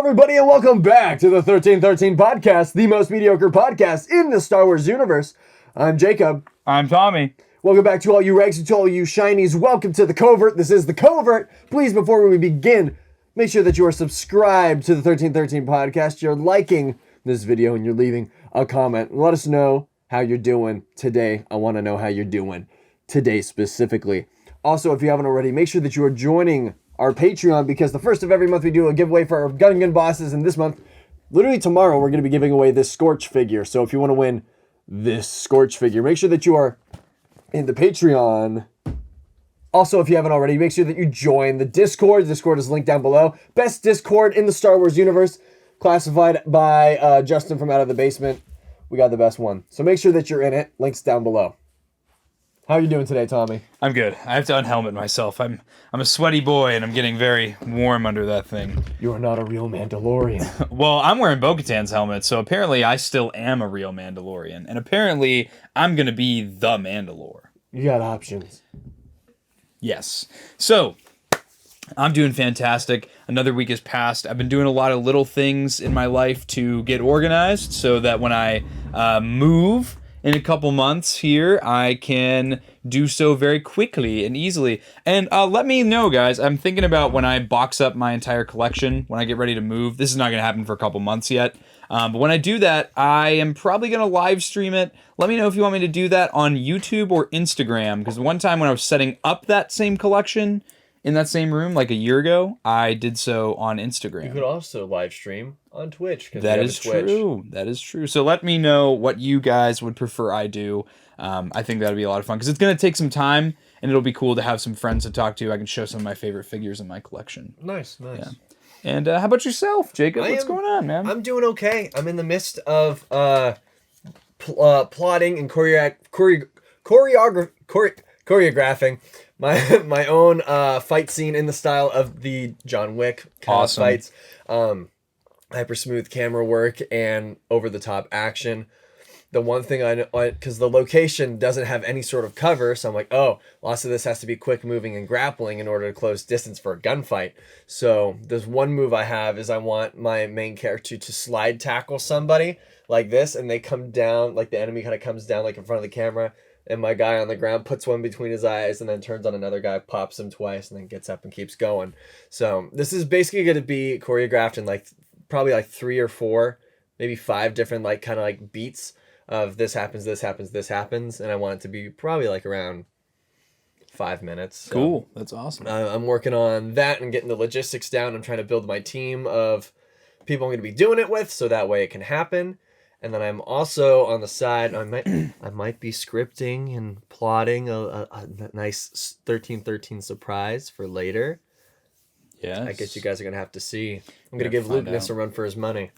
everybody, and welcome back to the 1313 podcast, the most mediocre podcast in the Star Wars universe. I'm Jacob. I'm Tommy. Welcome back to all you Regs and to all you Shinies. Welcome to The Covert. This is The Covert. Please, before we begin, make sure that you are subscribed to the 1313 podcast. You're liking this video and you're leaving a comment. Let us know how you're doing today. I want to know how you're doing today specifically. Also, if you haven't already, make sure that you are joining our Patreon, because the first of every month we do a giveaway for our Gun bosses, and this month, literally tomorrow, we're going to be giving away this Scorch figure. So if you want to win this Scorch figure, make sure that you are in the Patreon. Also, if you haven't already, make sure that you join the Discord. The Discord is linked down below. Best Discord in the Star Wars universe, classified by Justin from Out of the Basement. We got the best one. So make sure that you're in it. Links down below. How are you doing today, Tommy? I'm good. I have to unhelmet myself. I'm a sweaty boy, and I'm getting very warm under that thing. You are not a real Mandalorian. Well, I'm wearing Bo-Katan's helmet, so apparently I still am a real Mandalorian. And apparently I'm going to be the Mandalore. You got options. Yes. So, I'm doing fantastic. Another week has passed. I've been doing a lot of little things in my life to get organized so that when I move in a couple months here, I can do so very quickly and easily. And let me know, guys. I'm thinking about when I box up my entire collection, when I get ready to move. This is not going to happen for a couple months yet. But when I do that, I am probably going to live stream it. Let me know if you want me to do that on YouTube or Instagram. Because one time when I was setting up that same collection in that same room, like a year ago, I did so on Instagram. You could also live stream on Twitch. That is true. That is true. So let me know what you guys would prefer I do. I think that'd be a lot of fun because it's going to take some time, and it'll be cool to have some friends to talk to. I can show some of my favorite figures in my collection. Nice. Yeah. And how about yourself, Jacob? What's going on, man? I'm doing okay. I'm in the midst of plotting and choreographing my own fight scene in the style of the John Wick kind of fights. Hyper smooth camera work and over the top action. The one thing I know, because the location doesn't have any sort of cover, so I'm like, oh, lots of this has to be quick moving and grappling in order to close distance for a gunfight. So there's one move I have is I want my main character to slide tackle somebody like this, and they come down, like the enemy kind of comes down like in front of the camera, and my guy on the ground puts one between his eyes and then turns on another guy, pops him twice, and then gets up and keeps going. So this is basically going to be choreographed in like probably like 3 or 4, maybe 5 different like kind of like beats of this happens, this happens, this happens, and I want it to be probably like around 5 minutes. So cool. That's awesome. I'm working on that and getting the logistics down. I'm trying to build my team of people I'm going to be doing it with so that way it can happen. And then I'm also on the side, I might be scripting and plotting a nice 1313 surprise for later. Yes. I guess you guys are going to have to see. I'm going to give Luke this a run for his money.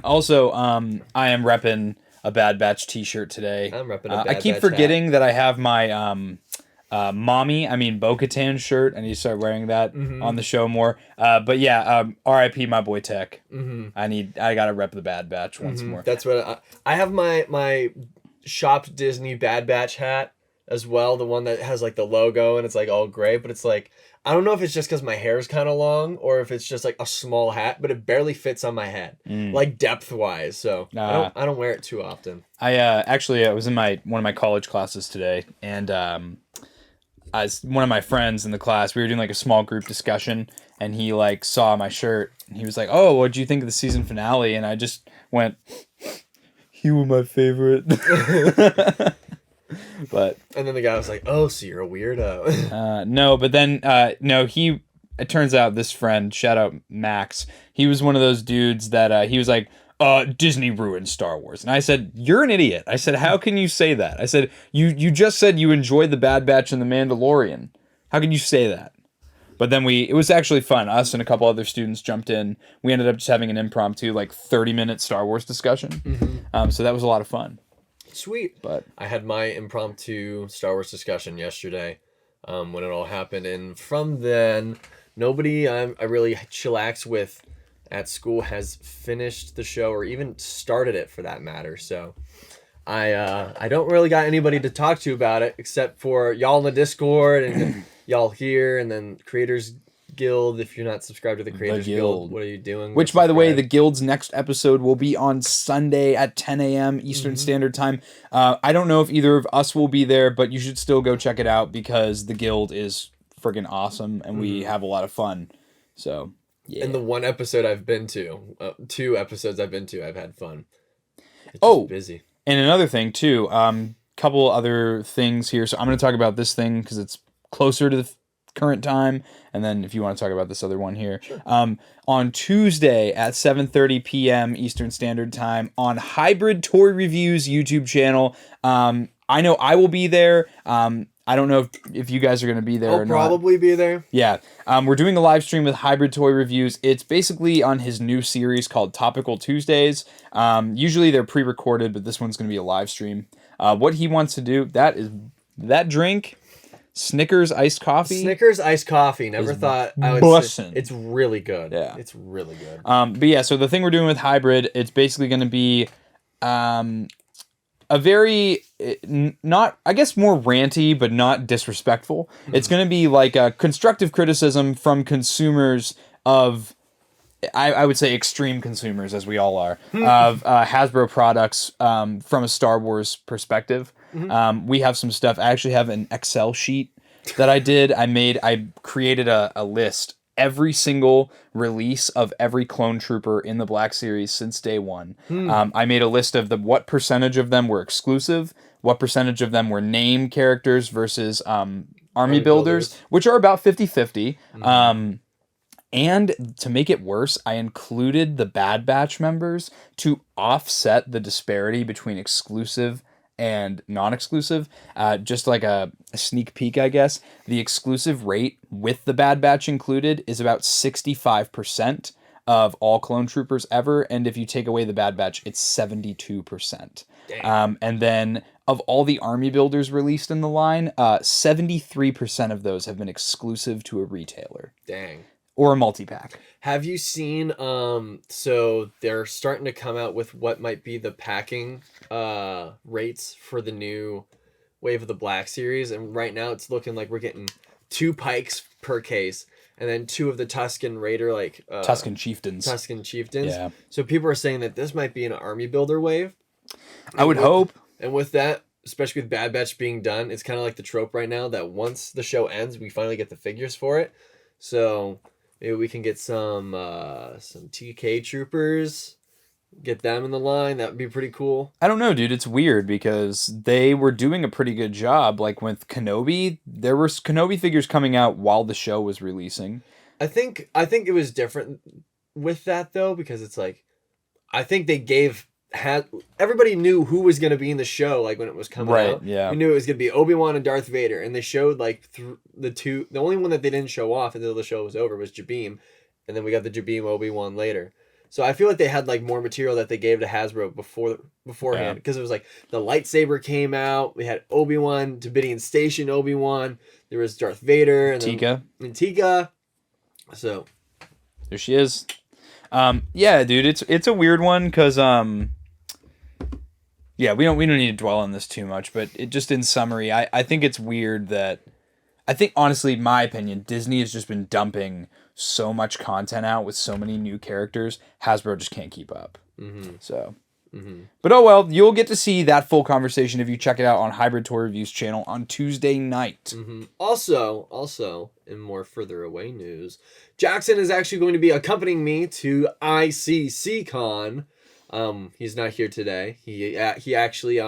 Also, I am repping a Bad Batch t-shirt today. I'm repping a Bad Batch I keep forgetting that I have my Bo-Katan shirt. I need to start wearing that on the show more. But yeah, R.I.P. my boy Tech. I gotta rep the Bad Batch once more. That's what I have my Shop Disney Bad Batch hat as well. The one that has like the logo and it's like all gray, but it's like, I don't know if it's just because my hair is kind of long or if it's just like a small hat, but it barely fits on my head, like depth wise. So I don't wear it too often. I was in one of my college classes today, and one of my friends in the class, we were doing like a small group discussion, and he like saw my shirt and he was like, "Oh, what do you think of the season finale?" And I just went, "You were my favorite." And then the guy was like, "Oh, so you're a weirdo." No, but then it turns out this friend, shout out Max, he was one of those dudes that he was like, Disney ruined Star Wars. And I said, "You're an idiot." I said, "How can you say that?" I said, you just said you enjoyed the Bad Batch and the Mandalorian. How can you say that? But then it was actually fun. Us and a couple other students jumped in. We ended up just having an impromptu, like 30-minute Star Wars discussion. So that was a lot of fun. Sweet. But I had my impromptu Star Wars discussion yesterday when it all happened. And from then, nobody I really chillax with at school has finished the show or even started it for that matter. So I don't really got anybody to talk to about it except for y'all in the Discord and y'all here, and then creators Guild. If you're not subscribed to the Creators Guild, what are you doing? Which, by the way, the Guild's next episode will be on Sunday at 10 a.m. Eastern Standard Time. I don't know if either of us will be there, but you should still go check it out because the Guild is friggin' awesome and we have a lot of fun. So, yeah. And the one episode I've been to, 2 episodes I've been to, I've had fun. It's just busy. And another thing, too, couple other things here. So I'm going to talk about this thing because it's closer to the current time, and then if you want to talk about this other one here, sure. On Tuesday at 7:30 p.m. Eastern Standard Time on Hybrid Toy Reviews YouTube channel. I know I will be there. I don't know if you guys are going to be there or not. I'll probably be there. Yeah. We're doing a live stream with Hybrid Toy Reviews. It's basically on his new series called Topical Tuesdays. Usually they're pre-recorded, but this one's going to be a live stream. What he wants to do, that drink, Snickers iced coffee. Snickers iced coffee. Never thought I would say. It's really good. Yeah. It's really good. But yeah, so the thing we're doing with Hybrid, it's basically going to be a very, not, I guess more ranty, but not disrespectful. It's going to be like a constructive criticism from consumers of, I would say extreme consumers, as we all are, of Hasbro products from a Star Wars perspective. We have some stuff. I actually have an Excel sheet that I did. I created a list. Every single release of every clone trooper in the Black Series since day one. I made a list of what percentage of them were exclusive, what percentage of them were name characters versus army builders, which are about 50-50. And to make it worse, I included the Bad Batch members to offset the disparity between exclusive and non-exclusive. Just like a sneak peek, I guess. The exclusive rate with the Bad Batch included is about 65% of all clone troopers ever. And if you take away the Bad Batch, it's 72%. And then of all the army builders released in the line, 73% of those have been exclusive to a retailer. Dang. Or a multi-pack. Have you seen, so they're starting to come out with what might be the packing rates for the new Wave of the Black Series, and right now it's looking like we're getting 2 pikes per case, and then 2 of the Tusken Raider, Tusken Chieftains. Yeah. So people are saying that this might be an army builder wave. I would hope. And with that, especially with Bad Batch being done, it's kind of like the trope right now that once the show ends, we finally get the figures for it. So maybe we can get some TK troopers, get them in the line. That would be pretty cool. I don't know, dude. It's weird because they were doing a pretty good job. Like with Kenobi, there were Kenobi figures coming out while the show was releasing. I think it was different with that though, because it's like, I think they everybody knew who was going to be in the show, like when it was coming out. Yeah. We knew it was going to be Obi-Wan and Darth Vader, and they showed like the only one that they didn't show off until the show was over was Jabeam, and then we got the Jabeam Obi-Wan later. So I feel like they had like more material that they gave to Hasbro beforehand, because it was like the lightsaber came out, we had Obi-Wan, Davidian Station Obi-Wan, there was Darth Vader, and Tika. So there she is. Yeah, dude, it's a weird one because yeah, we don't need to dwell on this too much, but it just in summary, I think it's weird that honestly, my opinion, Disney has just been dumping so much content out with so many new characters. Hasbro just can't keep up. So, but oh well, you'll get to see that full conversation if you check it out on Hybrid Toy Reviews channel on Tuesday night. Also, in more further away news, Jackson is actually going to be accompanying me to ICC-Con. He's not here today. He actually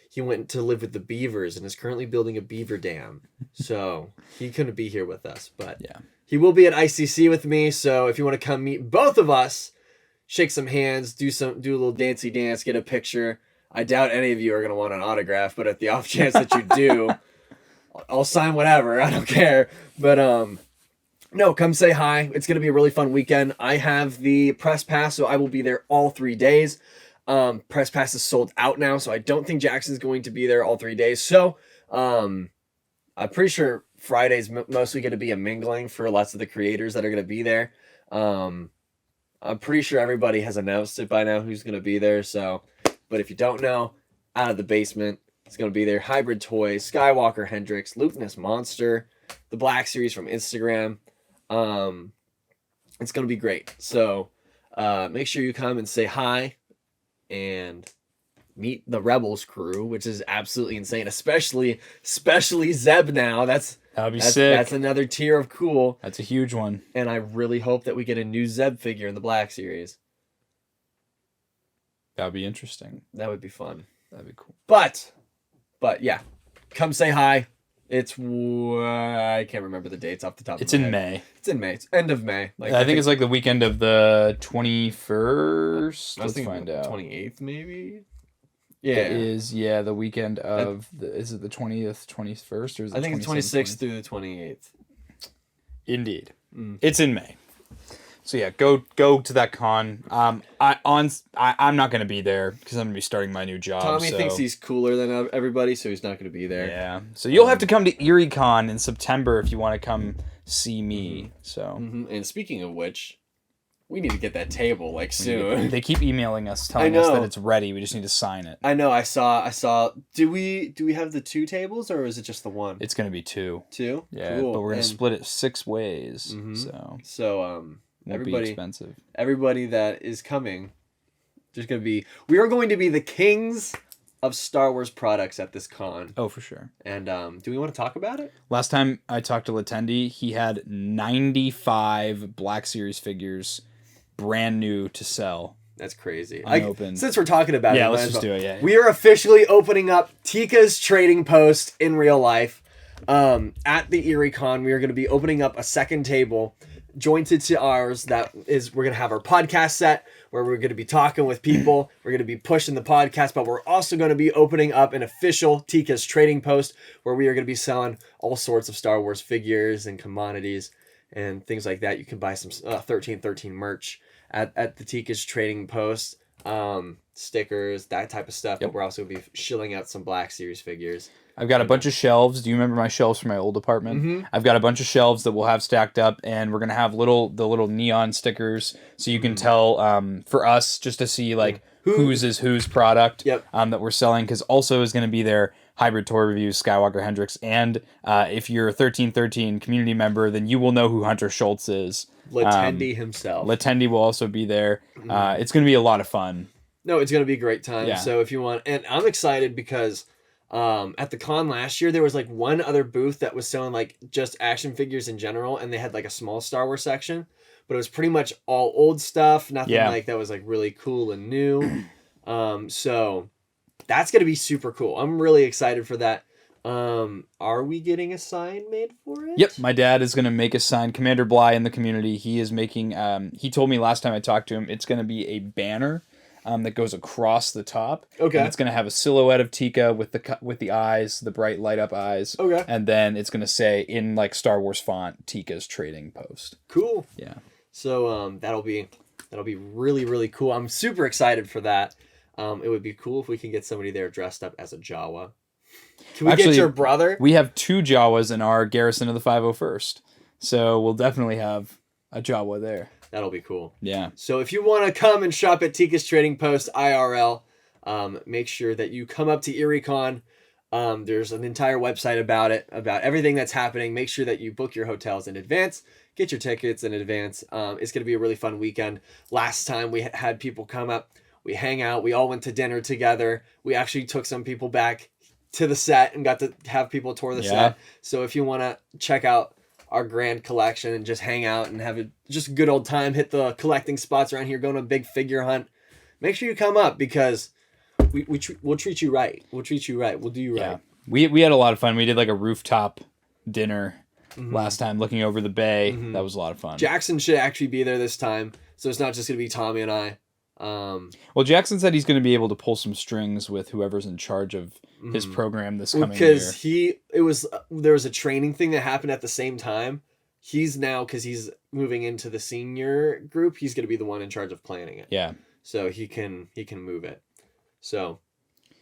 he went to live with the beavers and is currently building a beaver dam. So he couldn't be here with us, but yeah, he will be at ICC with me. So if you want to come meet both of us, shake some hands, do a little dancey dance, get a picture. I doubt any of you are gonna want an autograph, but at the off chance that you do, I'll sign whatever. I don't care. But no, come say hi. It's going to be a really fun weekend. I have the press pass, so I will be there all 3 days. Press pass is sold out now, so I don't think Jackson's going to be there all 3 days. So I'm pretty sure Friday's mostly going to be a mingling for lots of the creators that are going to be there. I'm pretty sure everybody has announced it by now who's going to be there. So, but if you don't know, Out of the Basement is going to be there. Hybrid Toys, Skywalker Hendrix, Lukeness Monster, the Black Series from Instagram. It's going to be great. So make sure you come and say hi and meet the Rebels crew, which is absolutely insane, especially Zeb now. That'd be sick. That's another tier of cool. That's a huge one. And I really hope that we get a new Zeb figure in the Black Series. That'd be interesting. That would be fun. That'd be cool. But yeah, come say hi. It's I can't remember the dates off the top of my head. It's in May. It's in May. It's end of May. I think it's like the weekend of the 21st. Let's find out. 28th maybe. Yeah. It is, the weekend of is it the 20th, 21st, or is it I think it's 26th through the 28th. Indeed. It's in May. So yeah, go to that con. I'm not going to be there because I'm going to be starting my new job. Tommy thinks he's cooler than everybody, so he's not going to be there. Yeah. So you'll have to come to ErieCon in September if you want to come see me. So. And speaking of which, we need to get that table soon. They keep emailing us telling us that it's ready. We just need to sign it. I know. I saw. Do we have the 2 tables or is it just the 1? It's going to be 2. 2? Yeah, cool. But we're going to split it 6 ways. So won't be expensive. Everybody that is coming, we are going to be the kings of Star Wars products at this con. Oh, for sure. And do we want to talk about it? Last time I talked to Latendi, he had 95 Black Series figures brand new to sell. That's crazy. Unopened. Since we're talking about it, let's just do it. Yeah. We are officially opening up Tika's trading post in real life. At the ErieCon, we are going to be opening up a second table jointed to ours. We're going to have our podcast set where we're going to be talking with people. We're going to be pushing the podcast, but we're also going to be opening up an official Tika's trading post where we are going to be selling all sorts of Star Wars figures and commodities and things like that. You can buy some 1313 merch at the Tika's trading post, stickers, that type of stuff. Yep. But we're also going to be shilling out some Black Series figures. I've got a bunch of shelves. Do you remember my shelves from my old apartment? Mm-hmm. I've got a bunch of shelves that we'll have stacked up, and we're gonna have the little neon stickers, so you can tell for us just to see whose is whose product. Yep. That we're selling, because also is gonna be there hybrid toy reviews, Skywalker Hendrix, and if you're a 1313 community member, then you will know who Hunter Schultz is. Latendi himself. Latendi will also be there. It's gonna be a lot of fun. No, it's gonna be a great time. Yeah. So if you want, and I'm excited because. At the con last year, there was one other booth that was selling just action figures in general, and they had a small Star Wars section, but it was pretty much all old stuff. Nothing that was really cool and new. So that's gonna be super cool. I'm really excited for that. Are we getting a sign made for it? Yep, my dad is gonna make a sign. Commander Bly in the community, he is making. He told me last time I talked to him, it's gonna be a banner. That goes across the top. Okay. And it's going to have a silhouette of Tika with the eyes, the bright light up eyes. Okay. And then it's going to say in Star Wars font, Tika's trading post. Cool. Yeah. So that'll be really, really cool. I'm super excited for that. It would be cool if we can get somebody there dressed up as a Jawa. Can we get your brother? We have 2 Jawas in our garrison of the 501st. So we'll definitely have a Jawa there. That'll be cool. Yeah. So if you want to come and shop at Tika's Trading Post IRL, make sure that you come up to ErieCon. There's an entire website about it, about everything that's happening. Make sure that you book your hotels in advance, get your tickets in advance. It's going to be a really fun weekend. Last time we had people come up, we hang out, we all went to dinner together. We actually took some people back to the set and got to have people tour the set. So if you want to check out our grand collection and just hang out and have just a good old time, hit the collecting spots around here, go on a big figure hunt, make sure you come up because we'll treat you right. We'll treat you right. We'll do you right. We had a lot of fun. We did a rooftop dinner last time looking over the bay. That was a lot of fun. Jackson should actually be there this time, so it's not just going to be Tommy and I. Well, Jackson said he's going to be able to pull some strings with whoever's in charge of his program this coming year. Because there was a training thing that happened at the same time. He's now, because he's moving into the senior group, he's going to be the one in charge of planning it. Yeah. So he can move it. So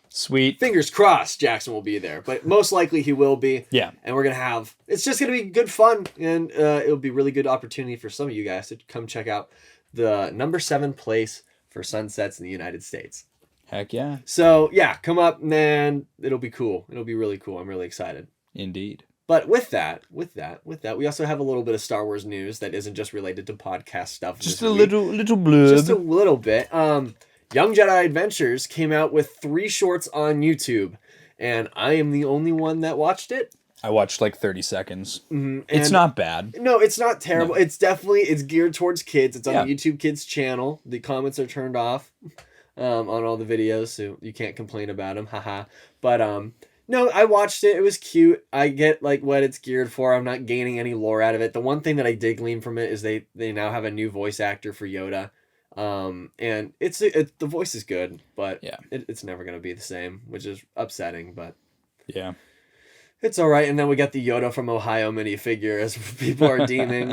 sweet. Fingers crossed Jackson will be there, but most likely he will be. Yeah. And we're going to it's just going to be good fun, and it'll be a really good opportunity for some of you guys to come check out the number 7 place for sunsets in the United States. Heck yeah. So yeah, come up and it'll be cool. It'll be really cool. I'm really excited. Indeed. But with that, we also have a little bit of Star Wars news that isn't just related to podcast stuff. Just a little blurb. Just a little bit. Young Jedi Adventures came out with 3 shorts on YouTube, and I am the only one that watched it. I watched like 30 seconds. Mm-hmm. It's not bad. No, it's not terrible. No. It's geared towards kids. It's on the YouTube Kids channel. The comments are turned off on all the videos, so you can't complain about them. Haha. But no, I watched it. It was cute. I get like what it's geared for. I'm not gaining any lore out of it. The one thing that I did glean from it is they now have a new voice actor for Yoda. And the voice is good, but it's never going to be the same, which is upsetting, but yeah. It's all right. And then we got the Yoda from Ohio minifigure, as people are deeming,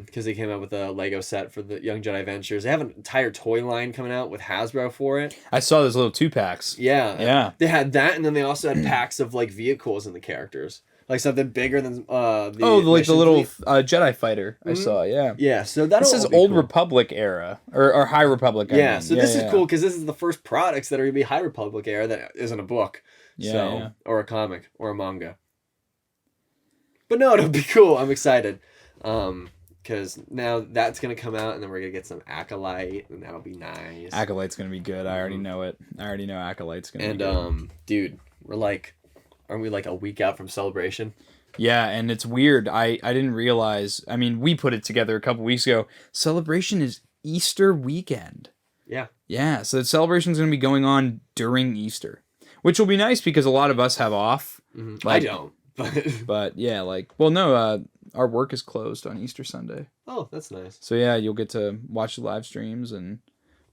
because they came out with a Lego set for the Young Jedi Adventures. They have an entire toy line coming out with Hasbro for it. I saw those little 2-packs. Yeah. They had that, and then they also had packs of like vehicles and the characters. Like something bigger than the little Jedi fighter I saw, yeah. Yeah, so this is Old cool. Republic era, or High Republic. This is cool, because this is the first products that are going to be High Republic era that isn't a book. Or a comic, or a manga. But no, it'll be cool. I'm excited. Because now that's going to come out, and then we're going to get some Acolyte, and that'll be nice. Acolyte's going to be good. I already know it. I already know Acolyte's going to be good. And, dude, aren't we like a week out from Celebration? Yeah, and it's weird. I didn't realize. I mean, we put it together a couple weeks ago. Celebration is Easter weekend. Yeah. Yeah, so the Celebration's going to be going on during Easter. Which will be nice because a lot of us have off. Mm-hmm. Like, I don't. But yeah, our work is closed on Easter Sunday. Oh, that's nice. So yeah, you'll get to watch the live streams, and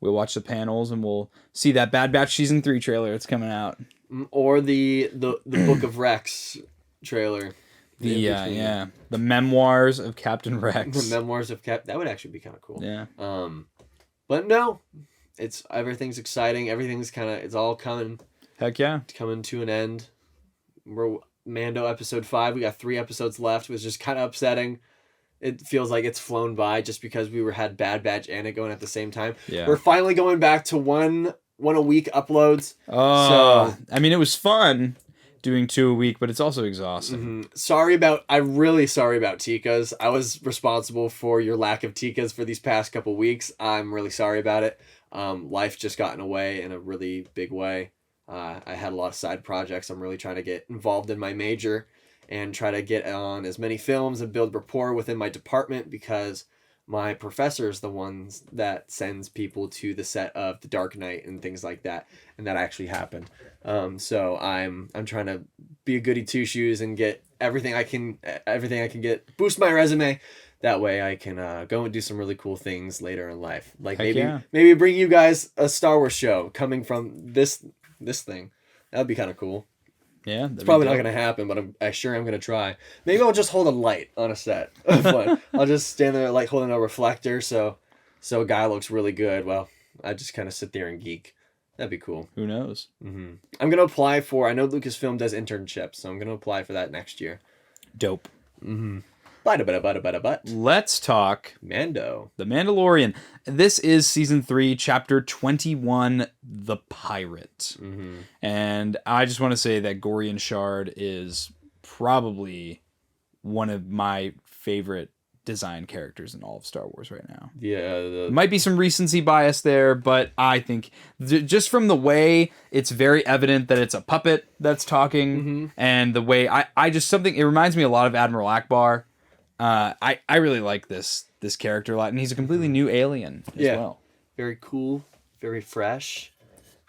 we'll watch the panels, and we'll see that Bad Batch Season 3 trailer that's coming out. Or the Book of Rex trailer. The memoirs of Captain Rex. The memoirs of that would actually be kind of cool. Yeah. But no, everything's exciting. It's all coming. Heck yeah. Coming to an end. We're Mando episode 5. We got 3 episodes left. It was just kind of upsetting. It feels like it's flown by just because we had Bad Batch and it going at the same time. Yeah. We're finally going back to one a week uploads. Oh, so, I mean, it was fun doing 2 a week, but it's also exhausting. Mm-hmm. I'm really sorry about Tikas. I was responsible for your lack of Tikas for these past couple weeks. I'm really sorry about it. Life just got in the way in a really big way. I had a lot of side projects. I'm really trying to get involved in my major and try to get on as many films and build rapport within my department, because my professor is the ones that sends people to the set of The Dark Knight and things like that, and that actually happened. So I'm trying to be a goody two shoes and get everything I can get, boost my resume. That way I can go and do some really cool things later in life. Like maybe bring you guys a Star Wars show coming from this thing. That would be kind of cool. Yeah, it's probably not going to happen, but I'm going to try. Maybe I'll just hold a light on a set. But I'll just stand there like holding a reflector, so a guy looks really good. Well, I just kind of sit there and geek. That'd be cool. Who knows? Mm-hmm. I'm going to apply for. I know Lucasfilm does internships, so I'm going to apply for that next year. Dope. Mm-hmm. Let's talk Mando. The Mandalorian. This is season 3, chapter 21, The Pirate. Mm-hmm. And I just want to say that Gorian Shard is probably one of my favorite design characters in all of Star Wars right now. Yeah. Might be some recency bias there, but I think just from the way it's very evident that it's a puppet that's talking, and the way it reminds me a lot of Admiral Akbar. I really like this character a lot, and he's a completely new alien as well. Very cool, very fresh,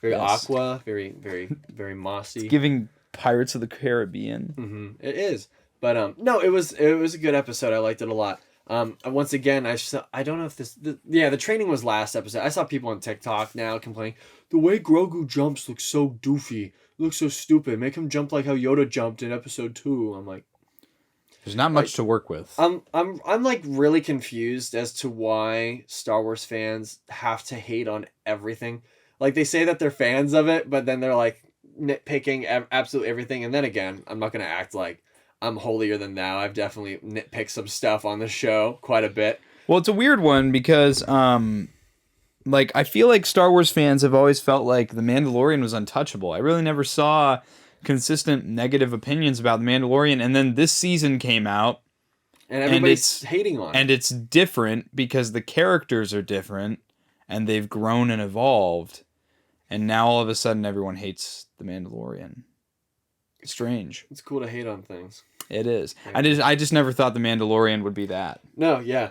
very aqua, very very very mossy. It's giving Pirates of the Caribbean. Mm-hmm. It is, but no, it was a good episode. I liked it a lot. Once again, I don't know if the training was last episode. I saw people on TikTok now complaining the way Grogu jumps looks so doofy, looks so stupid. Make him jump like how Yoda jumped in episode 2. I'm like, there's not much to work with. I'm like really confused as to why Star Wars fans have to hate on everything. Like, they say that they're fans of it, but then they're like nitpicking absolutely everything. And then again, I'm not gonna act like I'm holier than thou. I've definitely nitpicked some stuff on the show quite a bit. Well, it's a weird one because I feel like Star Wars fans have always felt like The Mandalorian was untouchable. I really never saw consistent negative opinions about The Mandalorian, and then this season came out. And everybody's hating on it. And it's different because the characters are different, and they've grown and evolved, and now all of a sudden everyone hates The Mandalorian. Strange. It's cool to hate on things. It is. I just never thought The Mandalorian would be that. No, yeah.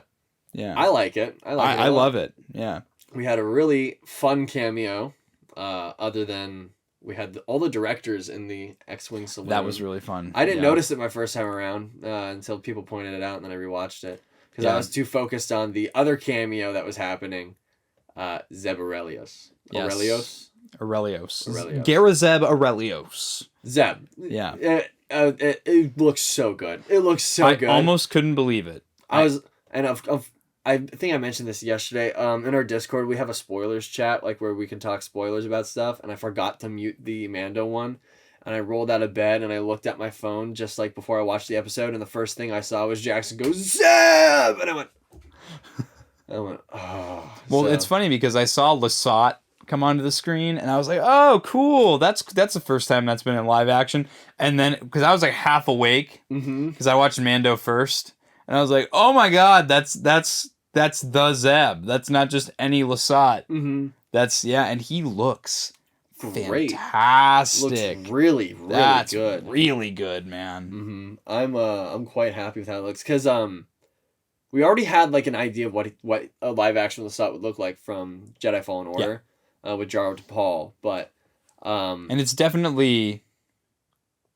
Yeah. I like it. I love it. Yeah. We had a really fun cameo, other than we had all the directors in the X-Wing Saloon. That was really fun. I didn't notice it my first time around until people pointed it out, and then I rewatched it. Because I was too focused on the other cameo that was happening, Zeb Aurelius. Yes. Aurelios. Aurelios. Garazeb Aurelios. Zeb. Yeah. It looks so good. It looks so good. I almost couldn't believe it. I think I mentioned this yesterday. In our Discord, we have a spoilers chat, like where we can talk spoilers about stuff. And I forgot to mute the Mando one, and I rolled out of bed and I looked at my phone just like before I watched the episode, and the first thing I saw was Jackson go Zeb, and I went, oh. Well, it's funny because I saw Lasat come onto the screen, and I was like, oh, cool. That's the first time that's been in live action. And then because I was like half awake because I watched Mando first, and I was like, oh my god, that's the Zeb. That's not just any Lasat. And he looks great. Fantastic. Looks really good. Really good, man. I'm quite happy with how it looks, because we already had like an idea of what a live action Lasat would look like from Jedi Fallen Order with Jaro Paul, but and it's definitely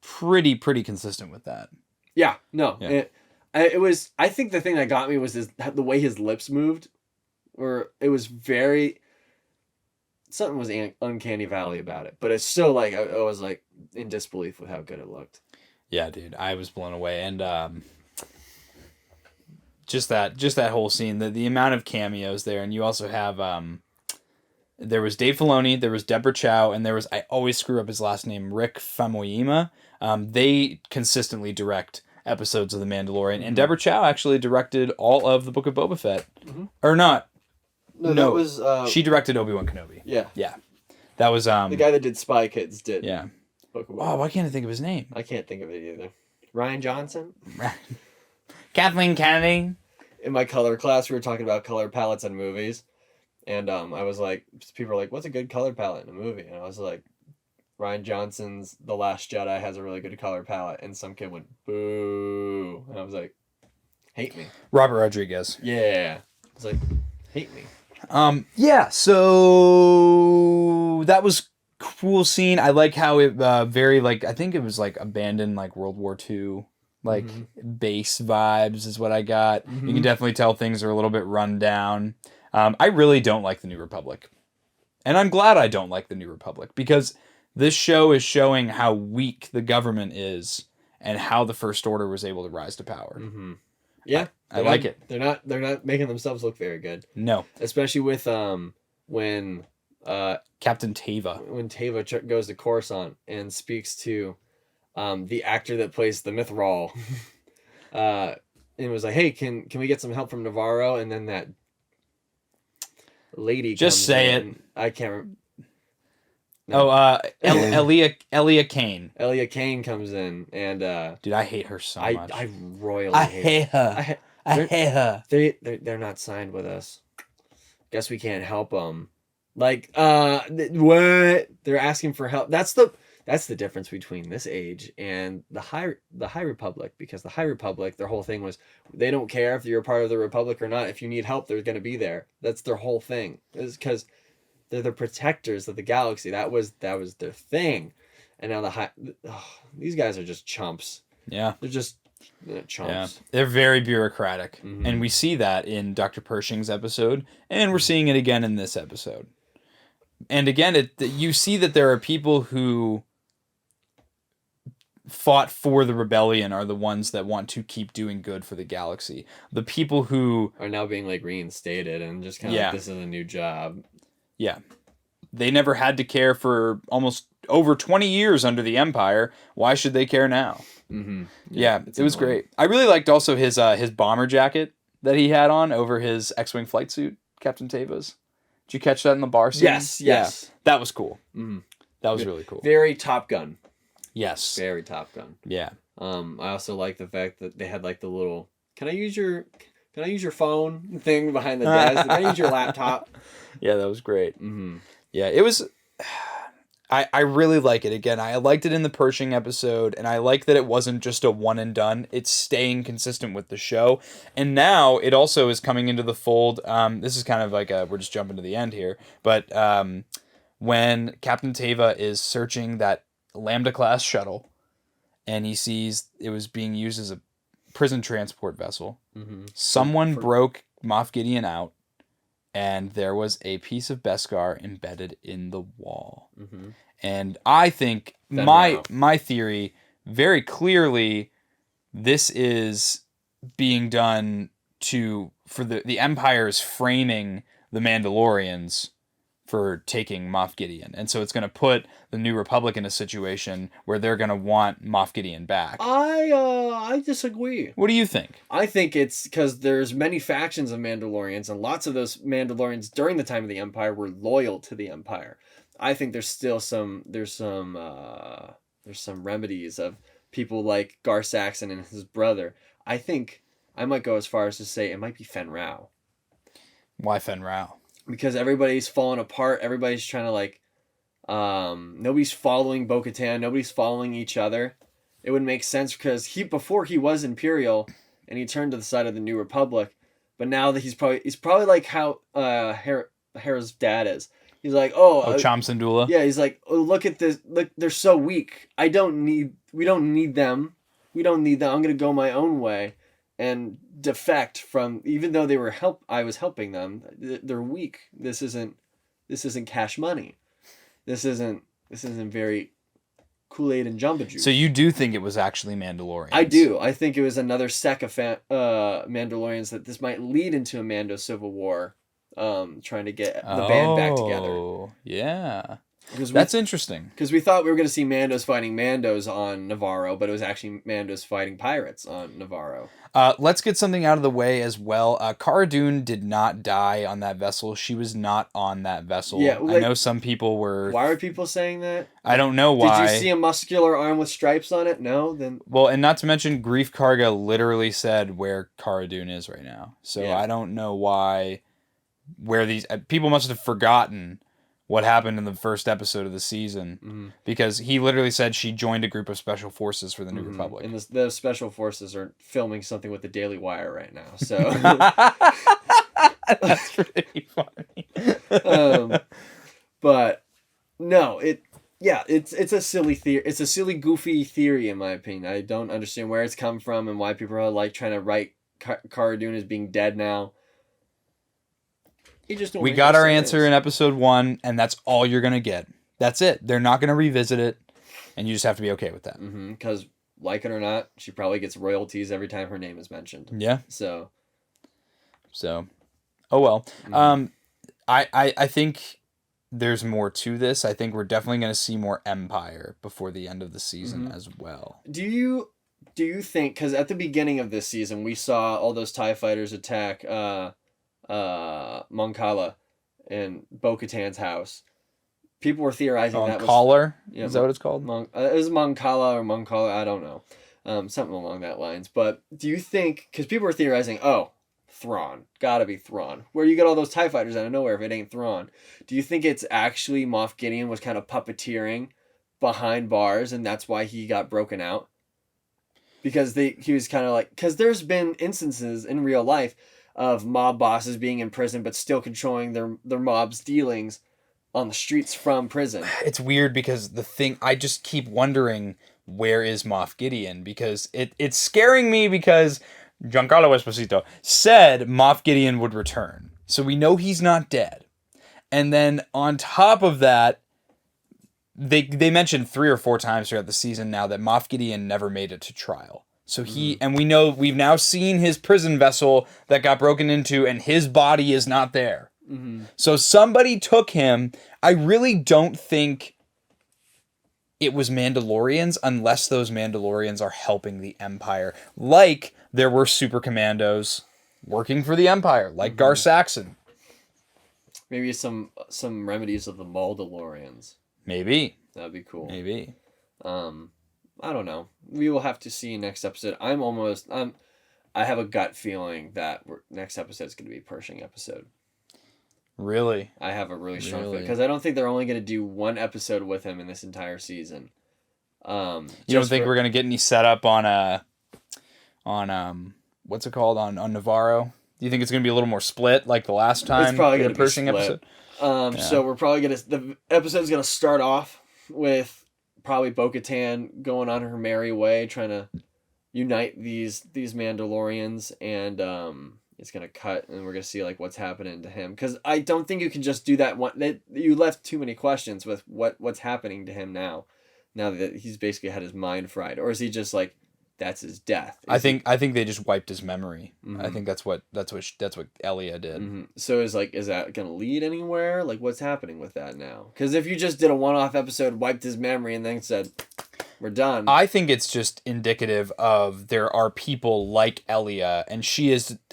pretty consistent with that. Yeah, no. Yeah. It was, I think the thing that got me was the way his lips moved, or it was something was uncanny valley about it, but it's still like, I was like in disbelief with how good it looked. Yeah, dude, I was blown away. And just that whole scene, the amount of cameos there, and you also have there was Dave Filoni, there was Deborah Chow, and there was, I always screw up his last name, Rick Famuyiwa. They consistently direct episodes of The Mandalorian, and Deborah Chow actually directed all of the Book of Boba Fett. Or not. No, that was she directed Obi-Wan Kenobi. Yeah. That was the guy that did Spy Kids did. Yeah. Oh, why can't I think of his name? I can't think of it either. Ryan Johnson? Kathleen Kennedy. In my color class, we were talking about color palettes in movies, and I was like, people were like, what's a good color palette in a movie? And I was like, Ryan Johnson's The Last Jedi has a really good color palette, and some kid went, boo. And I was like, hate me. Robert Rodriguez. Yeah. I was like, hate me. Yeah, so that was cool scene. I like how it very, like, I think it was like abandoned, like World War II, like base vibes is what I got. You can definitely tell things are a little bit run down. I really don't like the New Republic. And I'm glad I don't like the New Republic, because this show is showing how weak the government is and how the First Order was able to rise to power. Yeah. I like it. They're not making themselves look very good. No. Especially with when Captain Teva. When Teva goes to Coruscant and speaks to the actor that plays the Mythrol. And was like, hey, can we get some help from Navarro? And then that lady just say in. it. I can't remember. No. Elia Kane. Elia Kane comes in, and dude, I hate her so much. I royally hate her. I hate her. They're not signed with us. Guess we can't help them. Like, what? They're asking for help. That's the difference between this age and the High Republic, because the High Republic, their whole thing was they don't care if you're a part of the Republic or not. If you need help, they're going to be there. That's their whole thing. Is because they're the protectors of the galaxy. That was their thing. And now these guys are just chumps. Yeah, they're just chumps. Yeah, they're very bureaucratic, and we see that in Dr. Pershing's episode, and we're seeing it again in this episode. And again, you see that there are people who fought for the rebellion are the ones that want to keep doing good for the galaxy. The people who are now being like reinstated and just kind of like, this is a new job. Yeah. They never had to care for almost over 20 years under the Empire. Why should they care now? Yeah, it was great. I really liked also his bomber jacket that he had on over his X-Wing flight suit, Captain Teva's. Did you catch that in the bar scene? Yes. Yeah, that was cool. That was really cool. Very Top Gun. Yes. Very Top Gun. Yeah. I also like the fact that they had like the little, can I use your phone thing behind the desk? Can I use your laptop? Yeah, that was great. Mm-hmm. Yeah, it was. I really like it. Again, I liked it in the Pershing episode, and I like that it wasn't just a one and done. It's staying consistent with the show. And now it also is coming into the fold. This is kind of like we're just jumping to the end here. But when Captain Teva is searching that Lambda-class shuttle, and he sees it was being used as a prison transport vessel, someone broke Moff Gideon out, and there was a piece of Beskar embedded in the wall. Mm-hmm. And I think my theory, very clearly, this is being done for the Empire's framing the Mandalorians for taking Moff Gideon. And so it's going to put the New Republic in a situation where they're going to want Moff Gideon back. I disagree. What do you think? I think it's because there's many factions of Mandalorians, and lots of those Mandalorians during the time of the Empire were loyal to the Empire. I think there's still some remedies of people like Gar Saxon and his brother. I think I might go as far as to say it might be Fen Rao. Why Fen Rao? Because everybody's falling apart. Everybody's trying to nobody's following Bo-Katan. Nobody's following each other. It would make sense because before he was Imperial, and he turned to the side of the New Republic, but now that he's probably like how Hera's dad is. He's like, Cham Syndulla. Yeah, he's like, oh, look at this. Look, they're so weak. We don't need them. I'm gonna go my own way, and defect from, even though I was helping them, they're weak. This isn't cash money. This isn't very Kool-Aid and Jamba Juice. So you do think it was actually Mandalorians? I do. I think it was another sect of Mandalorians, that this might lead into a Mando civil war, trying to get the band back together. Oh, yeah. That's interesting. Because we thought we were going to see Mandos fighting Mandos on Navarro, but it was actually Mandos fighting pirates on Navarro. Let's get something out of the way as well. Cara Dune did not die on that vessel. She was not on that vessel. Yeah, I know some people were... Why are people saying that? I don't know why. Did you see a muscular arm with stripes on it? No? Then... Well, and not to mention, Grief Karga literally said where Cara Dune is right now. So yeah. I don't know why... Where these... people must have forgotten what happened in the first episode of the season, because he literally said she joined a group of special forces for the New Republic. And the special forces are filming something with the Daily Wire right now, so... That's pretty funny. But, no, it's a silly theory. It's a silly, goofy theory, in my opinion. I don't understand where it's come from and why people are, like, trying to write Cara Dune as being dead now. We got our answer in episode 1, and that's all you're going to get. That's it. They're not going to revisit it, and you just have to be okay with that. Because, like it or not, she probably gets royalties every time her name is mentioned. Yeah. So, oh well. I think there's more to this. I think we're definitely going to see more Empire before the end of the season as well. Do you think, because at the beginning of this season, we saw all those TIE fighters attack... Mon-Cala in Bo-Katan's house. People were theorizing that was... Collar? Is that what it's called? It was Mon-Cala or Mon-Cala, I don't know. Something along that lines. But do you think... Because people were theorizing, Thrawn. Gotta be Thrawn. Where you get all those TIE fighters out of nowhere if it ain't Thrawn? Do you think it's actually Moff Gideon was kind of puppeteering behind bars, and that's why he got broken out? Because he was kind of like... Because there's been instances in real life of mob bosses being in prison but still controlling their mob's dealings on the streets from prison. It's weird because I just keep wondering, where is Moff Gideon? Because it's scaring me because Giancarlo Esposito said Moff Gideon would return. So we know he's not dead. And then on top of that, they mentioned 3 or 4 times throughout the season now that Moff Gideon never made it to trial. So and we know we've now seen his prison vessel that got broken into, and his body is not there. So somebody took him. I really don't think it was Mandalorians, unless those Mandalorians are helping the Empire. Like there were super commandos working for the Empire, like Gar Saxon. Maybe some remedies of the Mandalorians. Maybe. That'd be cool. Maybe. I don't know. We will have to see next episode. I have a gut feeling that next episode is going to be a Pershing episode. Really? I have a really strong feeling because I don't think they're only going to do one episode with him in this entire season. You don't think we're going to get any setup on what's it called on Navarro? Do you think it's going to be a little more split like the last time? It's probably going to be Pershing split. So we're probably the episode's going to start off with probably Bo-Katan going on her merry way, trying to unite these Mandalorians, and it's gonna cut, and we're gonna see like what's happening to him. Because I don't think you can just do that one. You left too many questions with what's happening to him now. Now that he's basically had his mind fried, or is he just like that's his death? I think they just wiped his memory. Mm-hmm. I think that's what Elia did. Mm-hmm. So is that gonna lead anywhere? Like what's happening with that now? Because if you just did a one-off episode, wiped his memory, and then said we're done. I think it's just indicative of there are people like Elia, and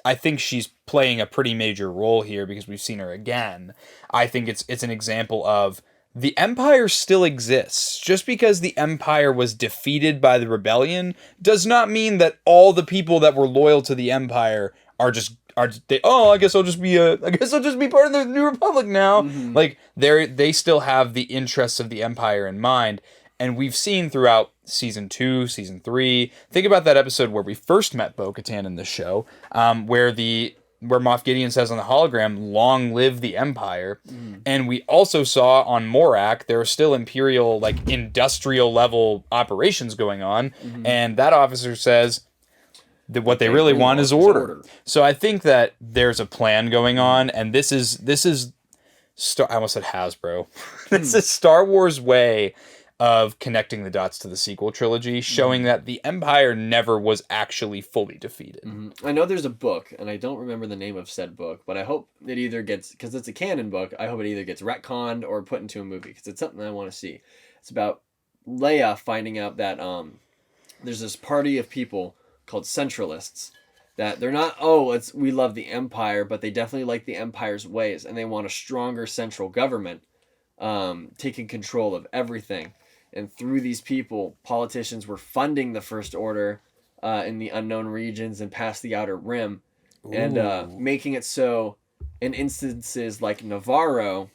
I think she's playing a pretty major role here because we've seen her again. I think it's an example of the Empire still exists. Just because the Empire was defeated by the rebellion does not mean that all the people that were loyal to the Empire I guess I'll just be part of the New Republic now. Mm-hmm. Like they still have the interests of the Empire in mind. And we've seen throughout season 2, season 3. Think about that episode where we first met Bo-Katan in the show, where Moff Gideon says on the hologram, "Long live the Empire." Mm. And we also saw on Morak there are still Imperial, like industrial level operations going on, and that officer says that what they really want is order. So I think that there's a plan going on, and this is I almost said Hasbro. This is Star Wars way of connecting the dots to the sequel trilogy, showing that the Empire never was actually fully defeated. I know there's a book, and I don't remember the name of said book, but I hope it either gets, because it's a canon book, I hope it either gets retconned or put into a movie, because it's something I want to see. It's about Leia finding out that there's this party of people called Centralists, that they're not, we love the Empire, but they definitely like the Empire's ways, and they want a stronger central government taking control of everything. And through these people, politicians were funding the First Order in the unknown regions and past the Outer Rim. Ooh. And making it so in instances like Navarro,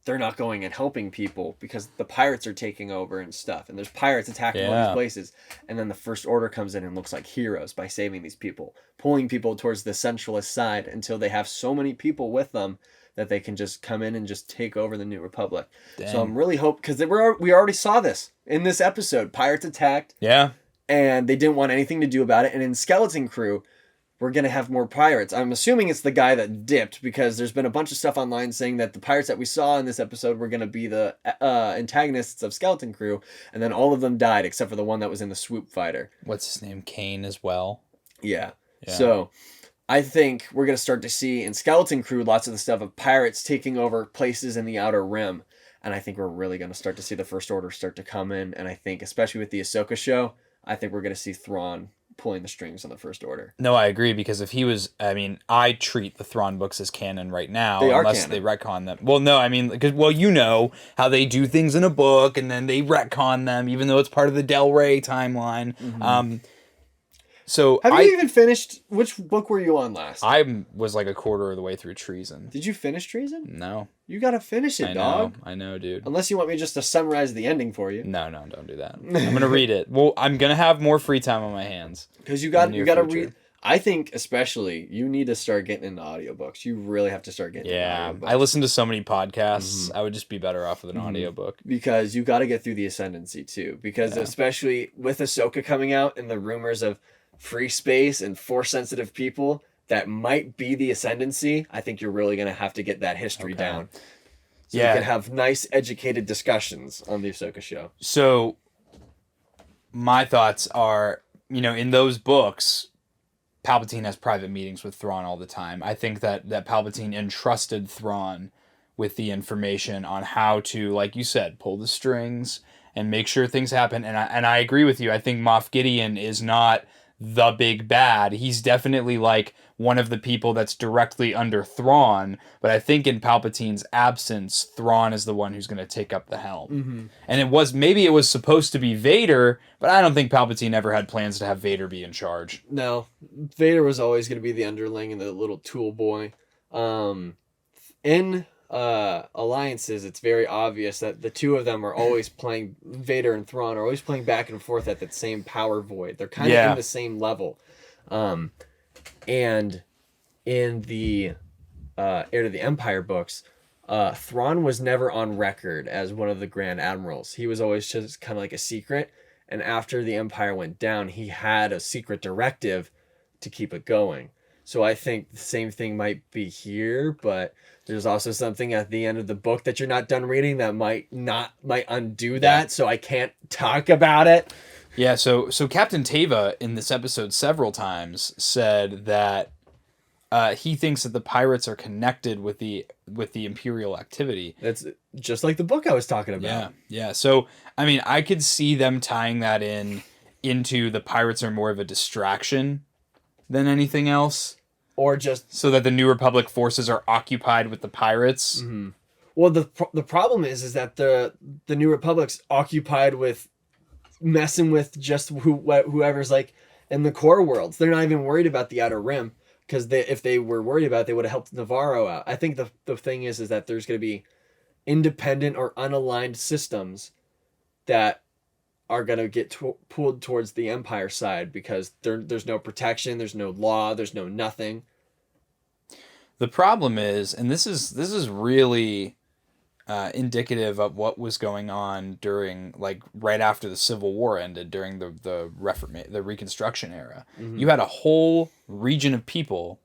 they're not going and helping people because the pirates are taking over and stuff. And there's pirates attacking all these places. And then the First Order comes in and looks like heroes by saving these people, pulling people towards the centralist side until they have so many people with them that they can just come in and just take over the New Republic. Dang. So I'm really hoping, because we already saw this in this episode. Pirates attacked. Yeah. And they didn't want anything to do about it. And in Skeleton Crew, we're going to have more pirates. I'm assuming it's the guy that dipped, because there's been a bunch of stuff online saying that the pirates that we saw in this episode were going to be the antagonists of Skeleton Crew. And then all of them died except for the one that was in the swoop fighter. What's his name? Kane as well? Yeah. So I think we're going to start to see in Skeleton Crew lots of the stuff of pirates taking over places in the Outer Rim. And I think we're really going to start to see the First Order start to come in. And I think, especially with the Ahsoka show, I think we're going to see Thrawn pulling the strings on the First Order. No, I agree, because if he was, I treat the Thrawn books as canon right now, unless they retcon them. Well, no, because you know how they do things in a book and then they retcon them, even though it's part of the Del Rey timeline. Mm-hmm. So have you even finished? Which book were you on last? I was like a quarter of the way through Treason. Did you finish Treason? No. You gotta finish it, dog. I know, dude. Unless you want me just to summarize the ending for you. No, don't do that. I'm gonna read it. Well, I'm gonna have more free time on my hands. Because you gotta read. I think especially you need to start getting into audiobooks. You really have to start getting into audiobooks. I listen to so many podcasts. I would just be better off with an audiobook. Because you gotta get through the Ascendancy too. Because especially with Ahsoka coming out and the rumors of free space and Force-sensitive people that might be the Ascendancy, I think you're really going to have to get that history down. So you can have nice, educated discussions on the Ahsoka show. So, my thoughts are, in those books, Palpatine has private meetings with Thrawn all the time. I think that Palpatine entrusted Thrawn with the information on how to, like you said, pull the strings and make sure things happen. And I agree with you. I think Moff Gideon is not the big bad. He's definitely like one of the people that's directly under Thrawn, but I think in Palpatine's absence, Thrawn is the one who's going to take up the helm. Mm-hmm. And maybe it was supposed to be Vader, but I don't think Palpatine ever had plans to have Vader be in charge. No, Vader was always going to be the underling and the little tool boy. In alliances, it's very obvious that the two of them are always playing, Vader and Thrawn are always playing back and forth at that same power void. They're kind of in the same level. And in the Heir to the Empire books, Thrawn was never on record as one of the Grand Admirals. He was always just kind of like a secret. And after the Empire went down, he had a secret directive to keep it going. So I think the same thing might be here, but there's also something at the end of the book that you're not done reading that might undo that. Yeah. So I can't talk about it. Yeah. So Captain Teva in this episode several times said that he thinks that the pirates are connected with the Imperial activity. That's just like the book I was talking about. Yeah. So I mean, I could see them tying that into the pirates are more of a distraction than anything else. Or just so that the New Republic forces are occupied with the pirates. Mm-hmm. Well, the problem is that the New Republic's occupied with messing with just whoever's like in the core worlds. They're not even worried about the Outer Rim, because if they were worried about it, they would have helped Navarro out. I think the thing is that there's going to be independent or unaligned systems that are going to get pulled towards the Empire side, because there's no protection, there's no law, there's no nothing. The problem is, and this is really indicative of what was going on during, like, right after the Civil War ended, during the Reconstruction era. Mm-hmm. You had a whole region of people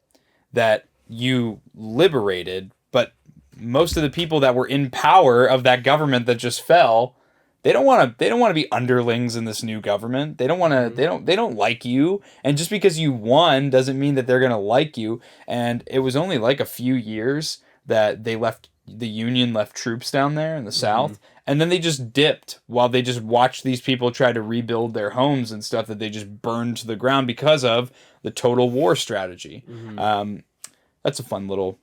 that you liberated, but most of the people that were in power of that government that just fell, They don't want to be underlings in this new government. They don't want to. They don't like you. And just because you won doesn't mean that they're gonna like you. And it was only like a few years that the Union left troops down there in the South, and then they just dipped while they just watched these people try to rebuild their homes and stuff that they just burned to the ground because of the total war strategy. Mm-hmm. That's a fun little.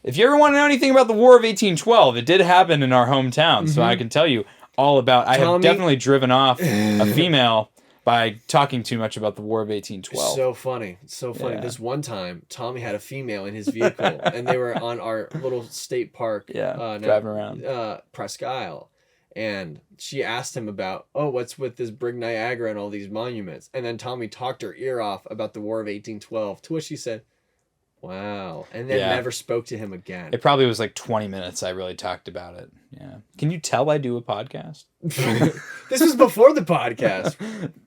If you ever want to know anything about the War of 1812, it did happen in our hometown, mm-hmm. So I can tell you all about. Tommy, I have definitely driven off a female by talking too much about the War of 1812. So funny. Yeah. This one time, Tommy had a female in his vehicle, and they were on our little state park. Driving around. Presque Isle. And she asked him about, what's with this Brig Niagara and all these monuments? And then Tommy talked her ear off about the War of 1812, to which she said, wow. And then never spoke to him again. It probably was like 20 minutes I really talked about it. Yeah. Can you tell I do a podcast? This was before the podcast.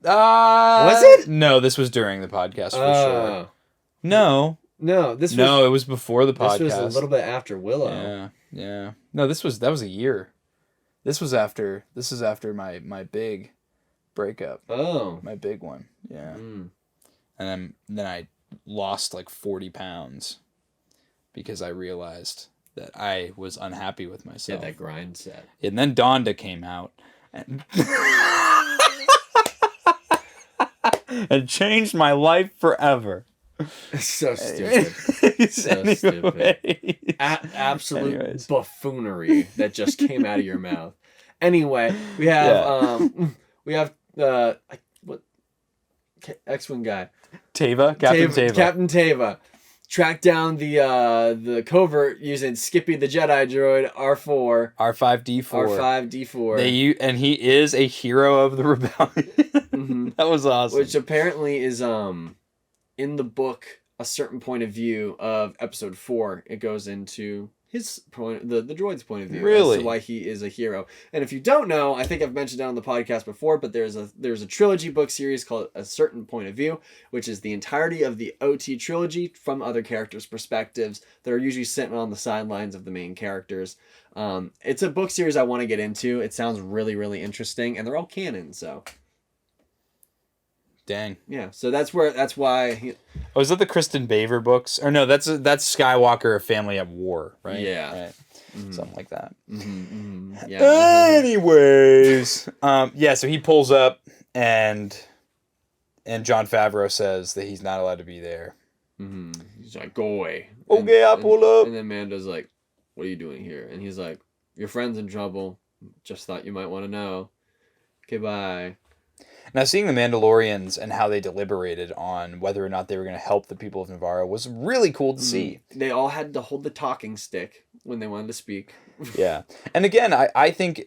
Was it? No, this was during the podcast for sure. No, it was before the podcast. This was a little bit after Willow. Yeah. No, that was a year. This is after my big breakup. Oh. My big one. Yeah. And then I lost like 40 pounds because I realized that I was unhappy with myself. Yeah, that grind set. And then Donda came out and and changed my life forever. So stupid. Stupid. Absolute buffoonery that just came out of your mouth. Anyway, we have what X-Wing guy. Captain Teva tracked down the covert using Skippy the Jedi droid R4. R5D4. And he is a hero of the rebellion. Mm-hmm. That was awesome. Which apparently is in the book a certain point of view of episode 4. It goes into his point, the droid's point of view, really, as to why he is a hero. And if you don't know, I think I've mentioned it on the podcast before, but there's a trilogy book series called A Certain Point of View, which is the entirety of the OT trilogy from other characters' perspectives that are usually sitting on the sidelines of the main characters. It's a book series I want to get into. It sounds really, really interesting, and they're all canon, so. Dang. Yeah, so that's why. Is that the Kristen Baver books? Or no, that's Skywalker, A Family at War, right? Yeah. Right. Mm-hmm. Something like that. Mm-hmm. Mm-hmm. Yeah. Anyways. So he pulls up and And Jon Favreau says that he's not allowed to be there. Mm-hmm. He's like, go away. Okay, I'll pull up. And then Mando's like, what are you doing here? And he's like, your friend's in trouble. Just thought you might want to know. Okay, bye. Now, seeing the Mandalorians and how they deliberated on whether or not they were going to help the people of Navarro was really cool to see. They all had to hold the talking stick when they wanted to speak. Yeah. And again, I think,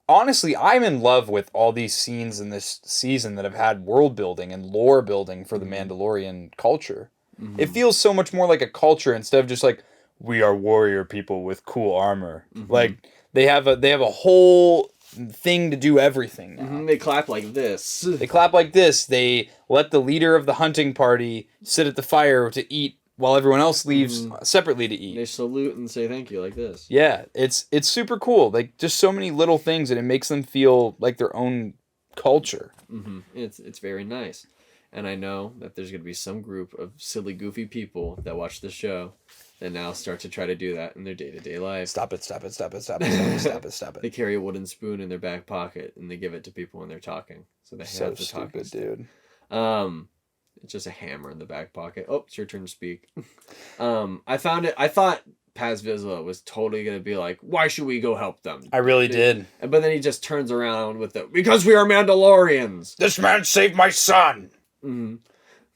honestly, I'm in love with all these scenes in this season that have had world building and lore building for the Mandalorian culture. Mm-hmm. It feels so much more like a culture instead of just like, we are warrior people with cool armor. Mm-hmm. Like, they have a whole thing to do everything now. Mm-hmm. They clap like this. They let the leader of the hunting party sit at the fire to eat while everyone else leaves separately to eat. They salute and say thank you like this. Yeah, it's super cool. Like, just so many little things, and it makes them feel like their own culture. Mm-hmm. It's very nice. And I know that there's going to be some group of silly, goofy people that watch the show that now start to try to do that in their day-to-day life. Stop it. They carry a wooden spoon in their back pocket, and they give it to people when they're talking. So they have the talking dude. It's just a hammer in the back pocket. Oh, it's your turn to speak. I thought Paz Vizsla was totally going to be like, why should we go help them? I really did. But then he just turns around with the, because we are Mandalorians. This man saved my son. Mm-hmm.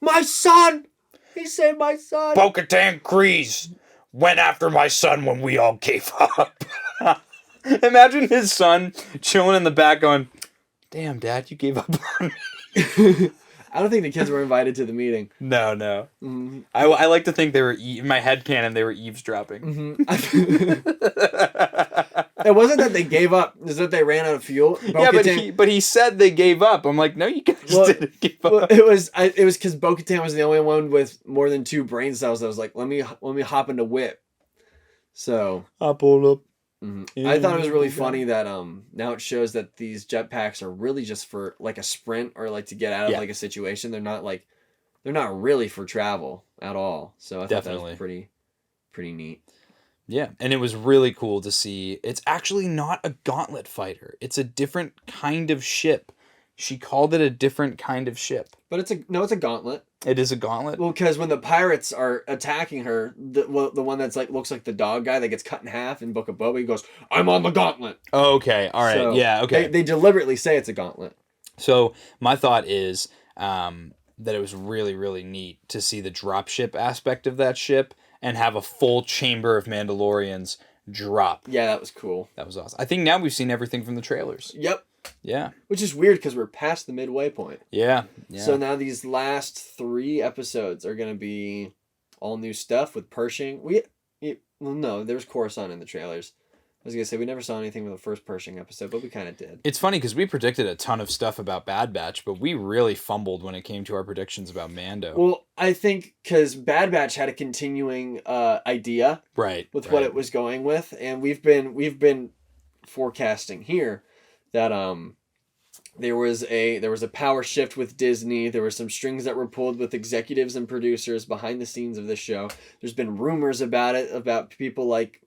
My son! He saved my son! Bo-Katan Kryze went after my son when we all gave up. Imagine his son chilling in the back going, damn, Dad, you gave up on me. I don't think the kids were invited to the meeting. No. Mm-hmm. I like to think they were, in my headcanon, they were eavesdropping. Mm-hmm. It wasn't that they gave up. It's that they ran out of fuel. But he said they gave up. I'm like, no, you guys didn't give up. Well, it was because Bo-Katan was the only one with more than 2 brain cells that was like, let me hop into whip. So I pulled up. Mm-hmm. I thought it was really funny that now it shows that these jetpacks are really just for like a sprint or like to get out of like a situation. They're not really for travel at all. So I thought that was pretty neat. Yeah, and it was really cool to see. It's actually not a gauntlet fighter. It's a different kind of ship. She called it a different kind of ship. But it's a gauntlet. It is a gauntlet? Well, because when the pirates are attacking her, the one that's like looks like the dog guy that gets cut in half in Book of Boba, he goes, I'm on the gauntlet. Oh, okay. All right. So yeah, okay. They deliberately say it's a gauntlet. So my thought is that it was really, really neat to see the dropship aspect of that ship and have a full chamber of Mandalorians drop. Yeah, that was cool. That was awesome. I think now we've seen everything from the trailers. Yep. Yeah. Which is weird because we're past the midway point. Yeah. So now these last 3 episodes are going to be all new stuff with Pershing. No, there was Coruscant in the trailers. I was going to say, we never saw anything with the first Pershing episode, but we kind of did. It's funny because we predicted a ton of stuff about Bad Batch, but we really fumbled when it came to our predictions about Mando. Well, I think because Bad Batch had a continuing idea with what it was going with, and we've been forecasting here that there was a power shift with Disney. There were some strings that were pulled with executives and producers behind the scenes of this show. There's been rumors about it, about people like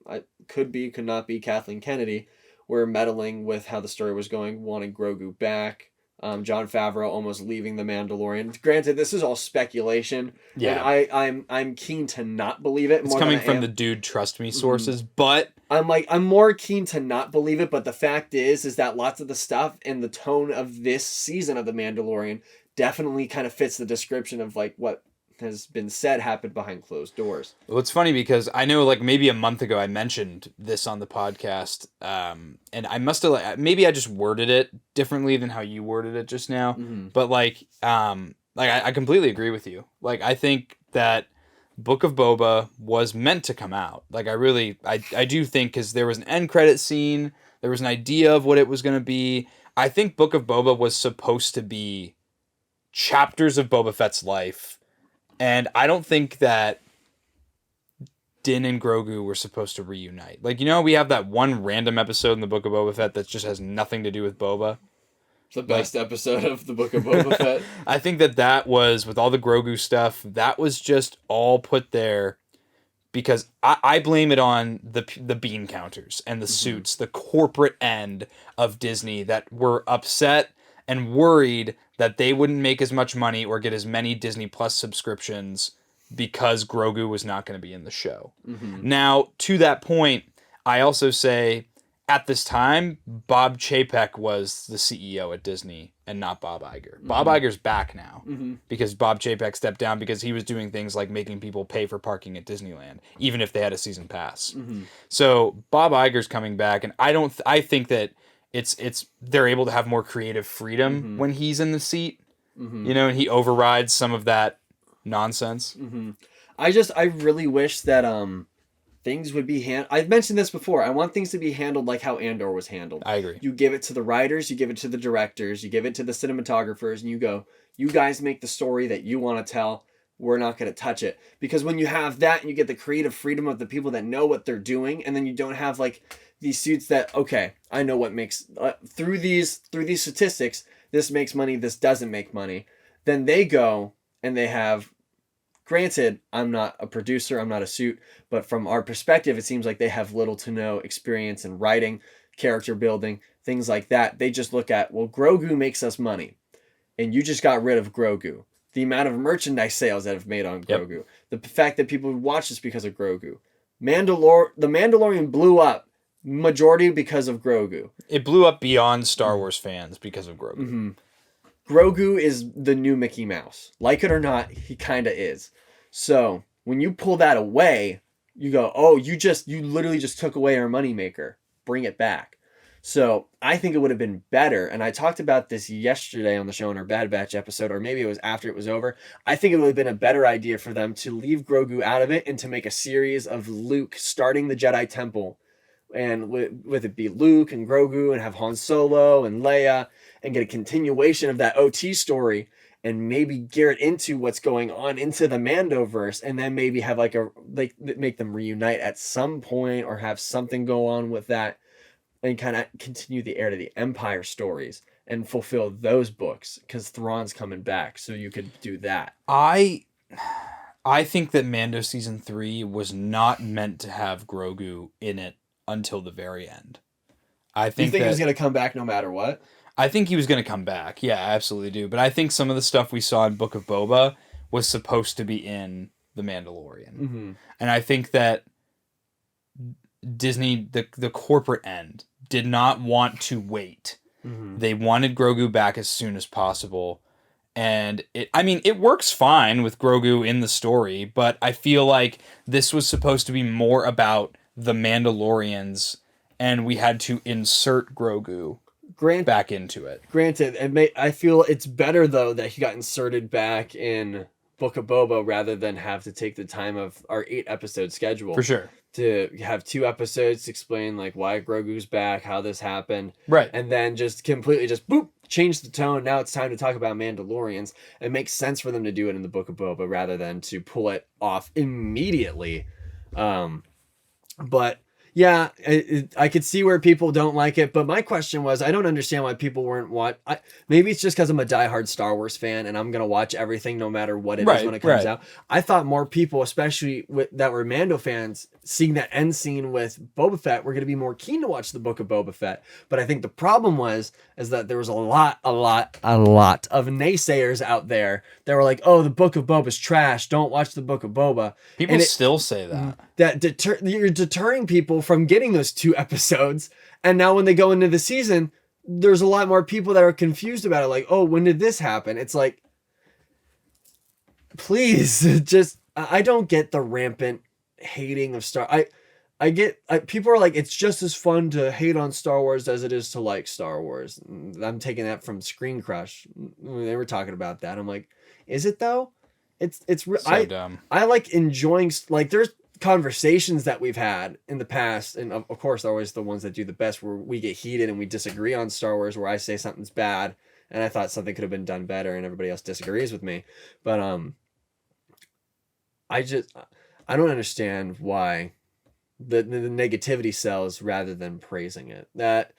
could not be Kathleen Kennedy were meddling with how the story was going, wanting Grogu back. Jon Favreau almost leaving The Mandalorian. Granted, this is all speculation. Yeah, and I'm keen to not believe it. It's coming from the dude trust me sources, but I'm more keen to not believe it. But the fact is that lots of the stuff and the tone of this season of The Mandalorian definitely kind of fits the description of like what has been said happened behind closed doors. Well, it's funny because I know like maybe a month ago I mentioned this on the podcast, and I must have maybe I just worded it differently than how you worded it just now. Mm-hmm. But I completely agree with you. Like I think that Book of Boba was meant to come out. Like I do think because there was an end credit scene, there was an idea of what it was going to be. I think Book of Boba was supposed to be chapters of Boba Fett's life. And I don't think that Din and Grogu were supposed to reunite. Like, we have that one random episode in the Book of Boba Fett that just has nothing to do with Boba. It's the best episode of the Book of Boba Fett. I think that was, with all the Grogu stuff, that was just all put there because I blame it on the bean counters and the suits, the corporate end of Disney that were upset and worried that they wouldn't make as much money or get as many Disney Plus subscriptions because Grogu was not going to be in the show. Now, to that point, I also say at this time, Bob Chapek was the CEO at Disney and not Bob Iger. Bob Iger's back now because Bob Chapek stepped down because he was doing things like making people pay for parking at Disneyland, even if they had a season pass. So Bob Iger's coming back, and I think that they're able to have more creative freedom when he's in the seat, you know, and he overrides some of that nonsense. I really wish that things would be I've mentioned this before. I want things to be handled like how Andor was handled. I agree. You give it to the writers, you give it to the directors, you give it to the cinematographers, and you go, you guys make the story that you want to tell. We're not going to touch it. Because when you have that and you get the creative freedom of the people that know what they're doing, and then you don't have like these suits that, okay, I know what makes through these statistics, this makes money, this doesn't make money. Then they go and they have, granted, I'm not a producer, I'm not a suit, but from our perspective, it seems like they have little to no experience in writing, character building, things like that. They just look at, well, Grogu makes us money, and you just got rid of Grogu. The amount of merchandise sales that have made on Grogu, the fact that people would watch this because of Grogu. The Mandalorian blew up majority because of Grogu. It blew up beyond Star Wars fans because of Grogu. Grogu is the new Mickey Mouse. Like it or not, he kind of is. So when you pull that away, you go, oh, you literally just took away our moneymaker. Bring it back. So I think it would have been better, and I talked about this yesterday on the show in our Bad Batch episode, or maybe it was after it was over. I think it would have been a better idea for them to leave Grogu out of it and to make a series of Luke starting the Jedi Temple, and with it be Luke and Grogu, and have Han Solo and Leia, and get a continuation of that OT story, and maybe gear it into what's going on into the Mandoverse, and then maybe have make them reunite at some point, or have something go on with that, and kind of continue the Heir to the Empire stories and fulfill those books, because Thrawn's coming back, so you could do that. I think that Mando season 3 was not meant to have Grogu in it until the very end. You think he was going to come back no matter what? I think he was going to come back. Yeah, I absolutely do. But I think some of the stuff we saw in Book of Boba was supposed to be in The Mandalorian. And I think that Disney, the corporate end, did not want to wait. They wanted Grogu back as soon as possible. And it works fine with Grogu in the story, but I feel like this was supposed to be more about the Mandalorians, and we had to insert Grogu back into it. Granted, I feel it's better, though, that he got inserted back in Book of Boba rather than have to take the time of our 8-episode schedule. For sure. To have 2 episodes to explain like why Grogu's back, how this happened. Right. And then just completely boop, change the tone. Now it's time to talk about Mandalorians. It makes sense for them to do it in the Book of Boba rather than to pull it off immediately. But yeah, I could see where people don't like it, but my question was, I don't understand why people weren't maybe it's just because I'm a diehard Star Wars fan and I'm going to watch everything no matter what it is when it comes out. I thought more people, especially that were Mando fans, seeing that end scene with Boba Fett, were going to be more keen to watch the Book of Boba Fett. But I think the problem is that there was a lot of naysayers out there that were like, oh, the Book of Boba's trash, don't watch the Book of Boba. People still say that. You're deterring people from getting those 2 episodes, and now when they go into the season, there's a lot more people that are confused about it, like, oh, when did this happen? It's like, please, I don't get the rampant hating of I get people are like, it's just as fun to hate on Star Wars as it is to like Star Wars. I'm taking that from Screen Crush. They were talking about that. I'm like, is it though? It's so dumb. I like enjoying, like, there's conversations that we've had in the past, and of course they're always the ones that do the best, where we get heated and we disagree on Star Wars, where I say something's bad and I thought something could have been done better and everybody else disagrees with me. But I don't understand why the negativity sells rather than praising it. That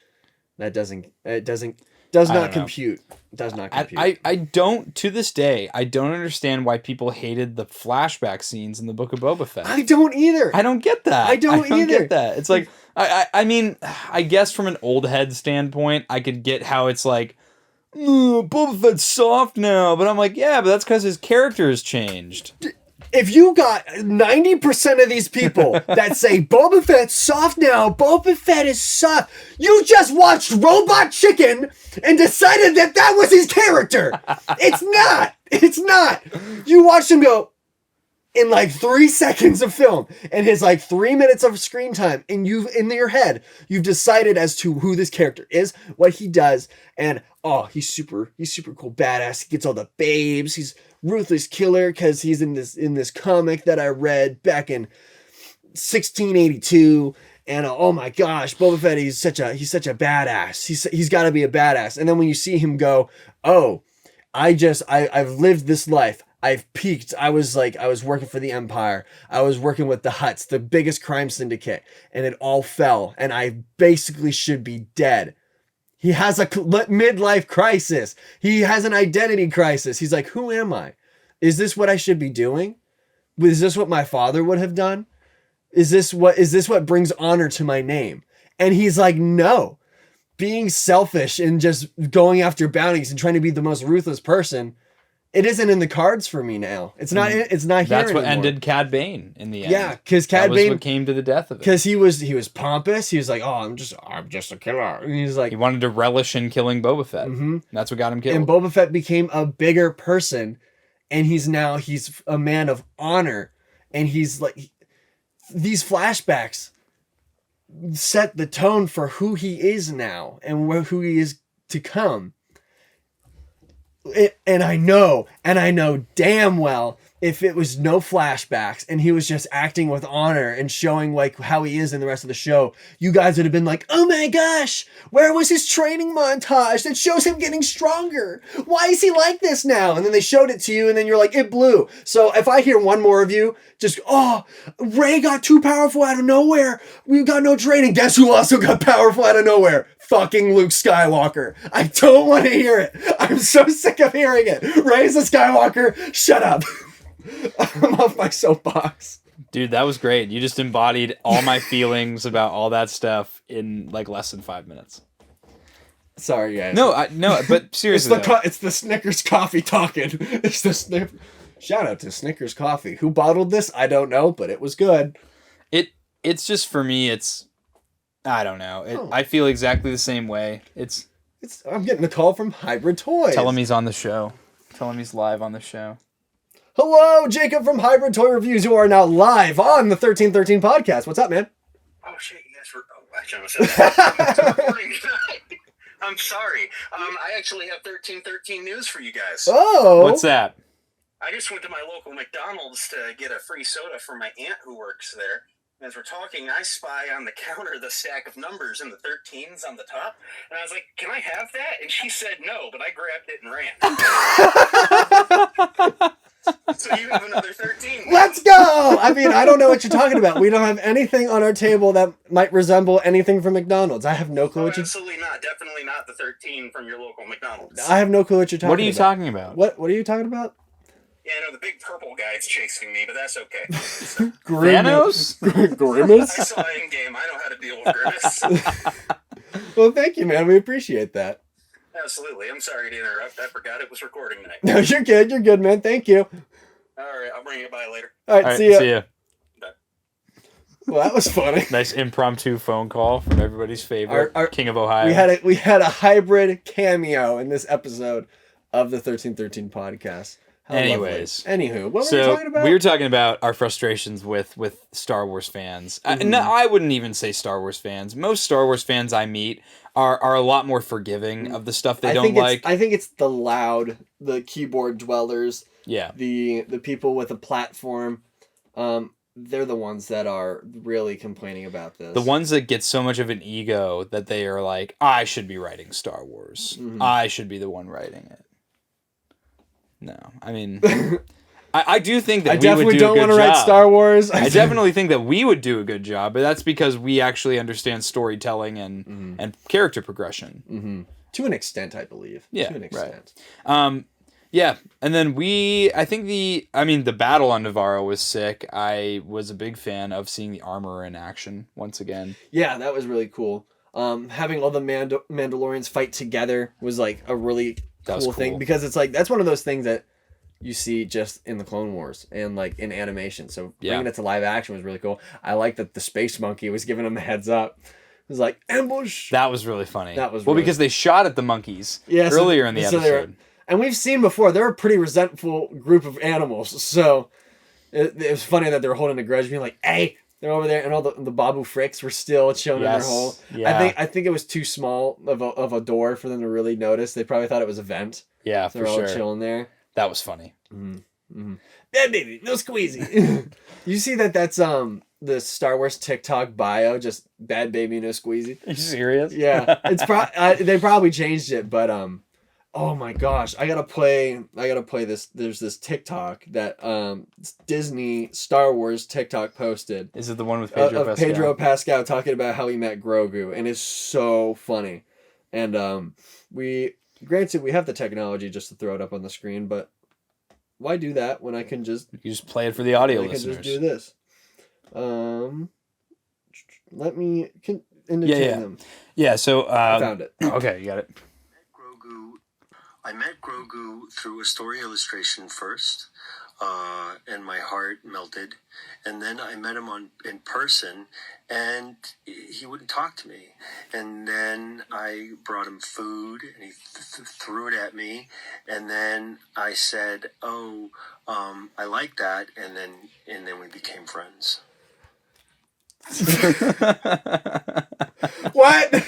does not compute. I don't, to this day, I don't understand why people hated the flashback scenes in the Book of Boba Fett. I don't either. I don't get that. I don't either. Get that. It's like, I mean, I guess from an old head standpoint, I could get how it's like, Boba Fett's soft now. But I'm like, yeah, but that's because his character has changed. If you got 90% of these people that say Boba Fett's soft now, Boba Fett is soft, you just watched Robot Chicken and decided that that was his character. It's not. It's not. You watched him go in like 3 seconds of film and his like 3 minutes of screen time, and you've in your head you've decided as to who this character is, what he does, and he's super cool, badass. He gets all the babes. He's ruthless killer because he's in this comic that I read back in 1682, and oh my gosh, Boba Fett, he's such a badass. He's got to be a badass. And then when you see him go, I've lived this life. I've peaked. I was working for the Empire. I was working with the Hutts, the biggest crime syndicate, and it all fell. And I basically should be dead. He has a midlife crisis. He has an identity crisis. He's like, who am I? Is this what I should be doing? Is this what my father would have done? Is this what brings honor to my name? And he's like, no. Being selfish and just going after bounties and trying to be the most ruthless person, it isn't in the cards for me now. It's not. It's not here That's what anymore. ended Cad Bane in the end. Yeah, because Cad Bane, what came to the death of it. Because he was pompous. He was like, I'm just a killer. And he's like, he wanted to relish in killing Boba Fett. Mm-hmm. That's what got him killed. And Boba Fett became a bigger person, and he's a man of honor. And he's like, these flashbacks set the tone for who he is now and who he is to come. And I know damn well if it was no flashbacks and he was just acting with honor and showing like how he is in the rest of the show, you guys would have been like, oh my gosh, where was his training montage that shows him getting stronger? Why is he like this now? And then they showed it to you and then you're like, it blew. So if I hear one more of you just, Rey got too powerful out of nowhere, we got no training, guess who also got powerful out of nowhere? Fucking Luke Skywalker. I don't want to hear it. I'm so sick of hearing it. Rey's a Skywalker. Shut up. I'm off my soapbox. Dude, that was great. You just embodied all my feelings about all that stuff in like less than 5 minutes. Sorry, guys. No, but seriously, it's the Snickers coffee talking. It's the Shout out to Snickers coffee. Who bottled this? I don't know, but it was good. It's just for me. I don't know. I feel exactly the same way. I'm getting a call from Hybrid Toys. Tell him he's on the show. Tell him he's live on the show. Hello, Jacob from Hybrid Toy Reviews. You are now live on the 1313 podcast. What's up, man? Oh, shit. You guys were... Oh, I shouldn't have said that. I'm sorry. I actually have 1313 news for you guys. Oh. What's that? I just went to my local McDonald's to get a free soda for my aunt who works there. As we're talking, I spy on the counter the stack of numbers and the 13s on the top. And I was like, can I have that? And she said no, but I grabbed it and ran. So you have another 13. Let's go! I mean, I don't know what you're talking about. We don't have anything on our table that might resemble anything from McDonald's. I have no clue what you... Absolutely not. Definitely not the 13 from your local McDonald's. I have no clue what you're talking about. What are you talking about? What are you talking about? Yeah, I know the big purple guy's chasing me, but that's okay. So, Thanos? Grimace? I saw Endgame. I know how to deal with Grimace. Well, thank you, man. We appreciate that. Absolutely. I'm sorry to interrupt. I forgot it was recording tonight. No, you're good. You're good, man. Thank you. All right. I'll bring it by later. All right, see ya. See ya. Well, that was funny. Nice impromptu phone call from everybody's favorite King of Ohio. We had a hybrid cameo in this episode of the 1313 podcast. Anyways. Anywho, what were we talking about? We were talking about our frustrations with Star Wars fans. No, I wouldn't even say Star Wars fans. Most Star Wars fans I meet are a lot more forgiving of the stuff they don't like. I think it's the loud, the keyboard dwellers. Yeah. The people with a platform. They're the ones that are really complaining about this. The ones that get so much of an ego that they are like, I should be writing Star Wars. Mm-hmm. I should be the one writing it. No, I mean, I do think that we would do a good job. I definitely don't want to write Star Wars. I definitely think that we would do a good job, but that's because we actually understand storytelling and character progression. Mm-hmm. To an extent, I believe. Yeah, to an extent. Right. Yeah, and then the battle on Navarro was sick. I was a big fan of seeing the armor in action once again. Yeah, that was really cool. Having all the Mandalorians fight together was like a really cool thing, cool. because it's like that's one of those things that you see just in the Clone Wars and like in animation. So bringing it to live action was really cool. I like that the space monkey was giving them a heads up. It was like, ambush. That was really funny. That was because they shot at the monkeys earlier in the episode. And we've seen before, they're a pretty resentful group of animals. So it was funny that they were holding a grudge, being like, hey, they're over there. And all the Babu Fricks were still chilling in their hole. Yeah. I think it was too small of a door for them to really notice. They probably thought it was a vent. Yeah, so they're all chilling there. That was funny. Bad baby, no squeezy. You see that's the Star Wars TikTok bio, just bad baby, no squeezy. Are you serious? Yeah, it's they probably changed it, but oh my gosh, I gotta play this. There's this TikTok that Disney Star Wars TikTok posted. Is it the one with Pedro Pascal? Pedro Pascal talking about how he met Grogu, and it's so funny. And we have the technology just to throw it up on the screen, but why do that when I can just... You just play it for the audio listeners. I can just do this. Let me entertain them. Yeah, so... I found it. Okay, you got it. I met Grogu through a story illustration first, and my heart melted. And then I met him in person, and he wouldn't talk to me. And then I brought him food, and he threw it at me. And then I said, "Oh, I like that." And then we became friends. What?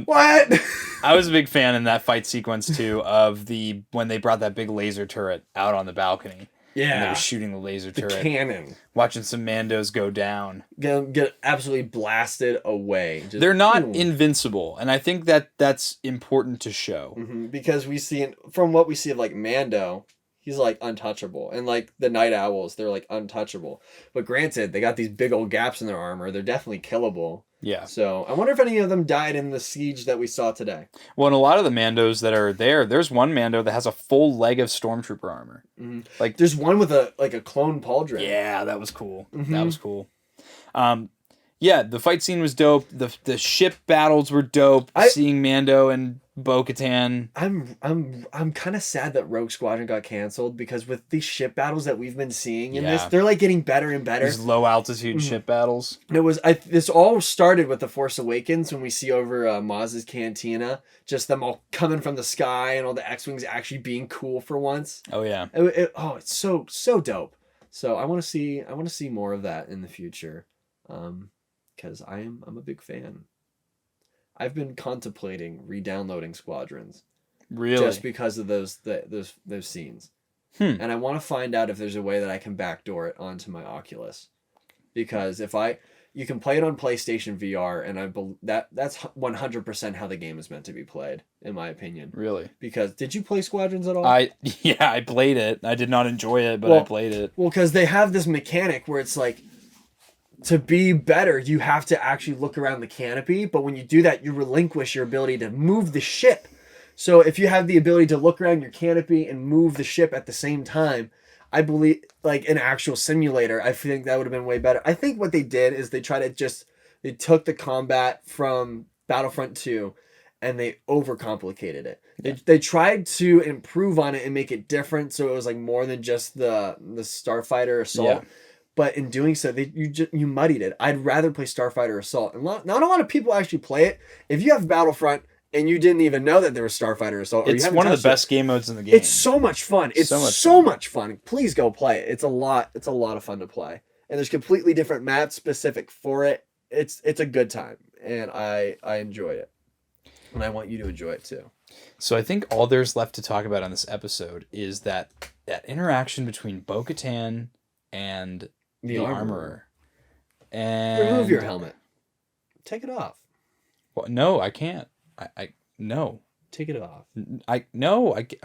What? I was a big fan in that fight sequence too of when they brought that big laser turret out on the balcony. Yeah, and they were shooting the laser turret. The cannon. Watching some Mandos go down. Get absolutely blasted away. They're not invincible, and I think that's important to show. Because we see, from what we see of like Mando, he's like untouchable. And like the Night Owls, they're like untouchable. But granted, they got these big old gaps in their armor. They're definitely killable. Yeah. So I wonder if any of them died in the siege that we saw today. Well, and a lot of the Mandos that are there's one Mando that has a full leg of Stormtrooper armor. Like there's one with a clone pauldron. Yeah, that was cool. That was cool. Yeah, the fight scene was dope. The ship battles were dope. Seeing Mando and Bo-Katan. I'm kind of sad that Rogue Squadron got canceled, because with these ship battles that we've been seeing in this, they're like getting better and better. These low altitude ship battles. This all started with The Force Awakens, when we see over Maz's cantina, just them all coming from the sky and all the X-Wings actually being cool for once. Oh yeah. It's so dope. So I want to see more of that in the future. Because I'm a big fan. I've been contemplating re-downloading Squadrons. Really? Just because of those scenes. And I want to find out if there's a way that I can backdoor it onto my Oculus. Because you can play it on PlayStation VR, and that's 100% how the game is meant to be played, in my opinion. Really? Because did you play Squadrons at all? I played it. I did not enjoy it, but I played it. Well, because they have this mechanic where it's like, to be better, you have to actually look around the canopy, but when you do that, you relinquish your ability to move the ship. So if you have the ability to look around your canopy and move the ship at the same time, I believe, like an actual simulator, I think that would have been way better. I think what they did is they took the combat from Battlefront 2 and they overcomplicated it. Yeah. They tried to improve on it and make it different, so it was like more than just the Starfighter Assault. Yeah. But in doing so, you muddied it. I'd rather play Starfighter Assault. And not a lot of people actually play it. If you have Battlefront and you didn't even know that there was Starfighter Assault, it's one of the best game modes in the game. It's so much fun. It's so much fun. Please go play it. It's a lot of fun to play. And there's completely different maps specific for it. It's a good time, and I enjoy it. And I want you to enjoy it too. So I think all there's left to talk about on this episode is that interaction between Bo-Katan and the armorer. And remove your helmet. Take it off. Well, no, I can't. No. Take it off. I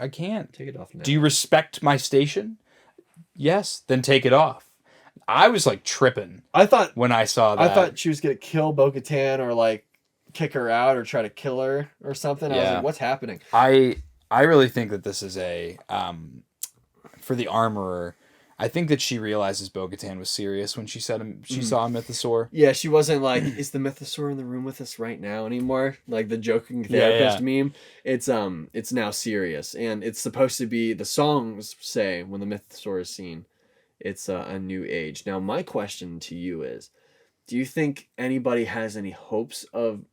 can't. Take it off now. Do you respect my station? Yes, then take it off. I was like tripping. When I saw that. I thought she was gonna kill Bo-Katan or like kick her out or try to kill her or something. I was like, what's happening? I really think that this is for the armorer. I think that she realizes Bo-Katan was serious when she saw a mythosaur. Yeah, she wasn't like, is the mythosaur in the room with us right now anymore? Like the joking therapist meme. It's now serious, and it's supposed to be, the songs say when the mythosaur is seen, it's a new age. Now, my question to you is, do you think anybody has any hopes of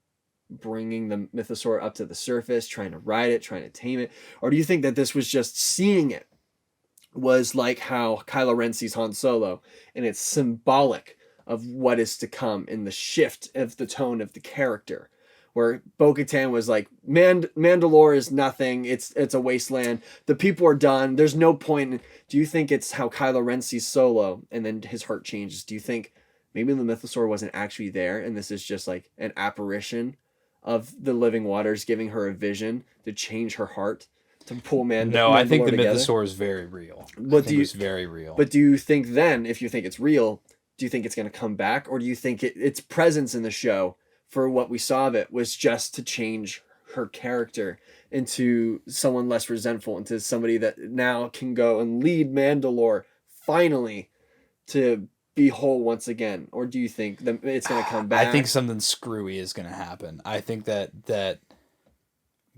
bringing the mythosaur up to the surface, trying to ride it, trying to tame it? Or do you think that this was just seeing it was like how Kylo Ren sees Han Solo, and it's symbolic of what is to come in the shift of the tone of the character, where Bo-Katan was like, Mandalore is nothing, it's a wasteland, the people are done, there's no point. Do you think it's how Kylo Ren sees Solo, and then his heart changes? Do you think maybe the mythosaur wasn't actually there, and this is just like an apparition of the living waters giving her a vision to change her heart, to pull No, I think the mythosaur is very real. It's very real. But do you think then, if you think it's real, do you think it's going to come back? Or do you think its presence in the show, for what we saw of it, was just to change her character into someone less resentful, into somebody that now can go and lead Mandalore finally to be whole once again? Or do you think that it's going to come back? I think something screwy is going to happen. I think that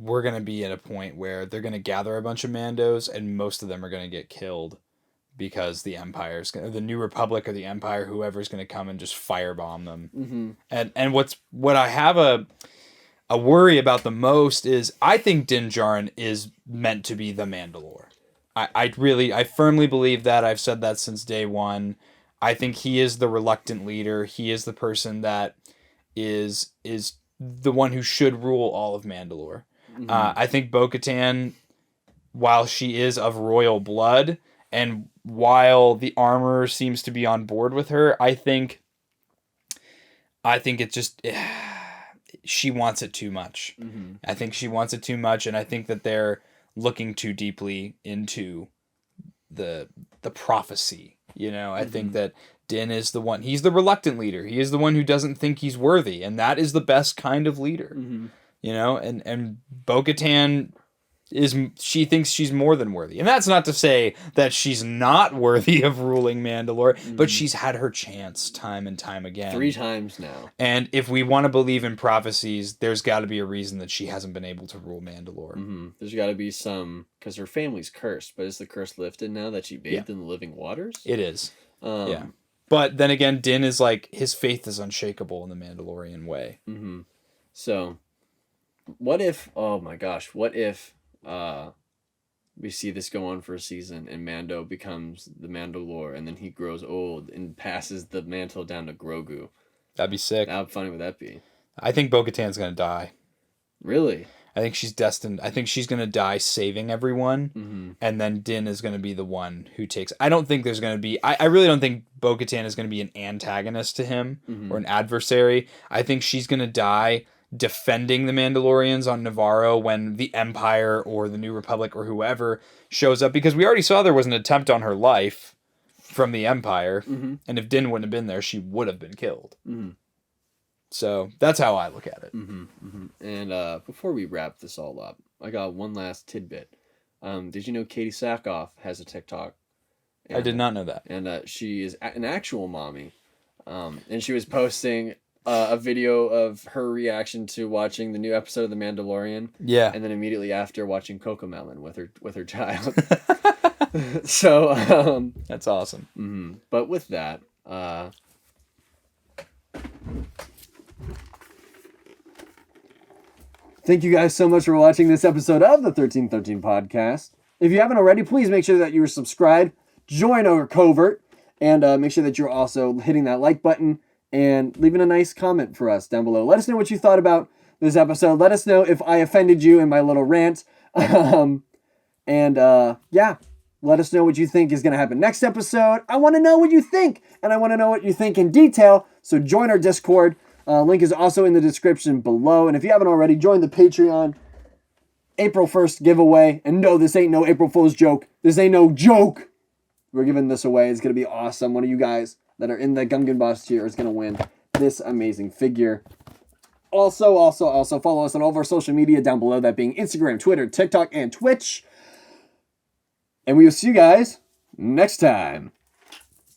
we're going to be at a point where they're going to gather a bunch of Mandos, and most of them are going to get killed because the the New Republic or the Empire, whoever's going to come and just firebomb them. Mm-hmm. And what I have a worry about the most is, I think Din Djarin is meant to be the Mandalore. I firmly believe that. I've said that since day one. I think he is the reluctant leader. He is the person that is the one who should rule all of Mandalore. Mm-hmm. I think Bo-Katan, while she is of royal blood, and while the armor seems to be on board with her, I think it just, she wants it too much. Mm-hmm. I think she wants it too much, and I think that they're looking too deeply into the prophecy. I think that Din is the one. He's the reluctant leader. He is the one who doesn't think he's worthy, and that is the best kind of leader. Mm-hmm. And Bo-Katan she thinks she's more than worthy. And that's not to say that she's not worthy of ruling Mandalore, but she's had her chance time and time again. 3 times now. And if we want to believe in prophecies, there's got to be a reason that she hasn't been able to rule Mandalore. Mm-hmm. There's got to be some, because her family's cursed, but is the curse lifted now that she bathed in the living waters? It is. Yeah. But then again, Din is like, his faith is unshakable in the Mandalorian way. Mm-hmm. So, what if we see this go on for a season, and Mando becomes the Mandalore, and then he grows old and passes the mantle down to Grogu? That'd be sick. How funny would that be? I think Bo-Katan's gonna die. Really? I think she's destined. I think she's gonna die saving everyone, and then Din is gonna be the one who takes. I don't think there's gonna be. I really don't think Bo-Katan is gonna be an antagonist to him or an adversary. I think she's gonna die defending the Mandalorians on Navarro when the Empire or the New Republic or whoever shows up, because we already saw there was an attempt on her life from the Empire, and if Din wouldn't have been there, she would have been killed. So that's how I look at it. And before we wrap this all up, I got one last tidbit. Did you know Katie Sackhoff has a TikTok? And, I did not know that. And she is an actual mommy. And she was posting a video of her reaction to watching the new episode of The Mandalorian. Yeah. And then immediately after watching Cocomelon with her child. So that's awesome. But with that, thank you guys so much for watching this episode of the 1313 podcast. If you haven't already, please make sure that you are subscribed, join our covert, and make sure that you're also hitting that like button and leaving a nice comment for us down below. Let us know what you thought about this episode. Let us know if I offended you in my little rant. Let us know what you think is going to happen next episode. I want to know what you think, and I want to know what you think in detail, so join our Discord. Link is also in the description below, and if you haven't already, join the Patreon. April 1st giveaway, and no, this ain't no April Fool's joke. This ain't no joke. We're giving this away. It's going to be awesome. One of you guys that are in the Gungan Boss tier is going to win this amazing figure. Also, follow us on all of our social media down below, that being Instagram, Twitter, TikTok, and Twitch. And we will see you guys next time.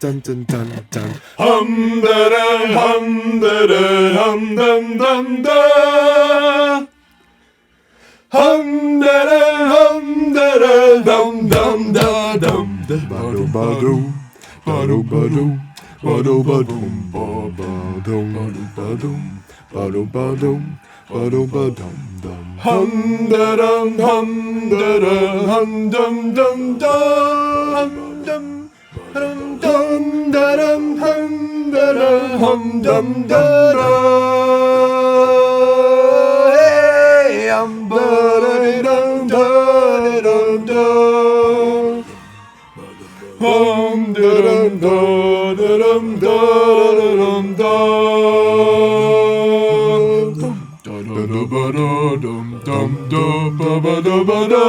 dun dun dun dun dun. Hum da da hum da da hum dum dum da. Hum da da hum da da dum dum da dum da ba do ba do ba do ba do ba dum ba ba dum ba dum ba do ba dum ba do ba dum dum. Hum da dum hum da da hum dum dum dum dum. Hum dum da dum hum da da hum dum da da. Hey, I'm da dum da dum da. Hum da dum da dum da dum da. Dum da da ba da dum dum da ba ba da ba da.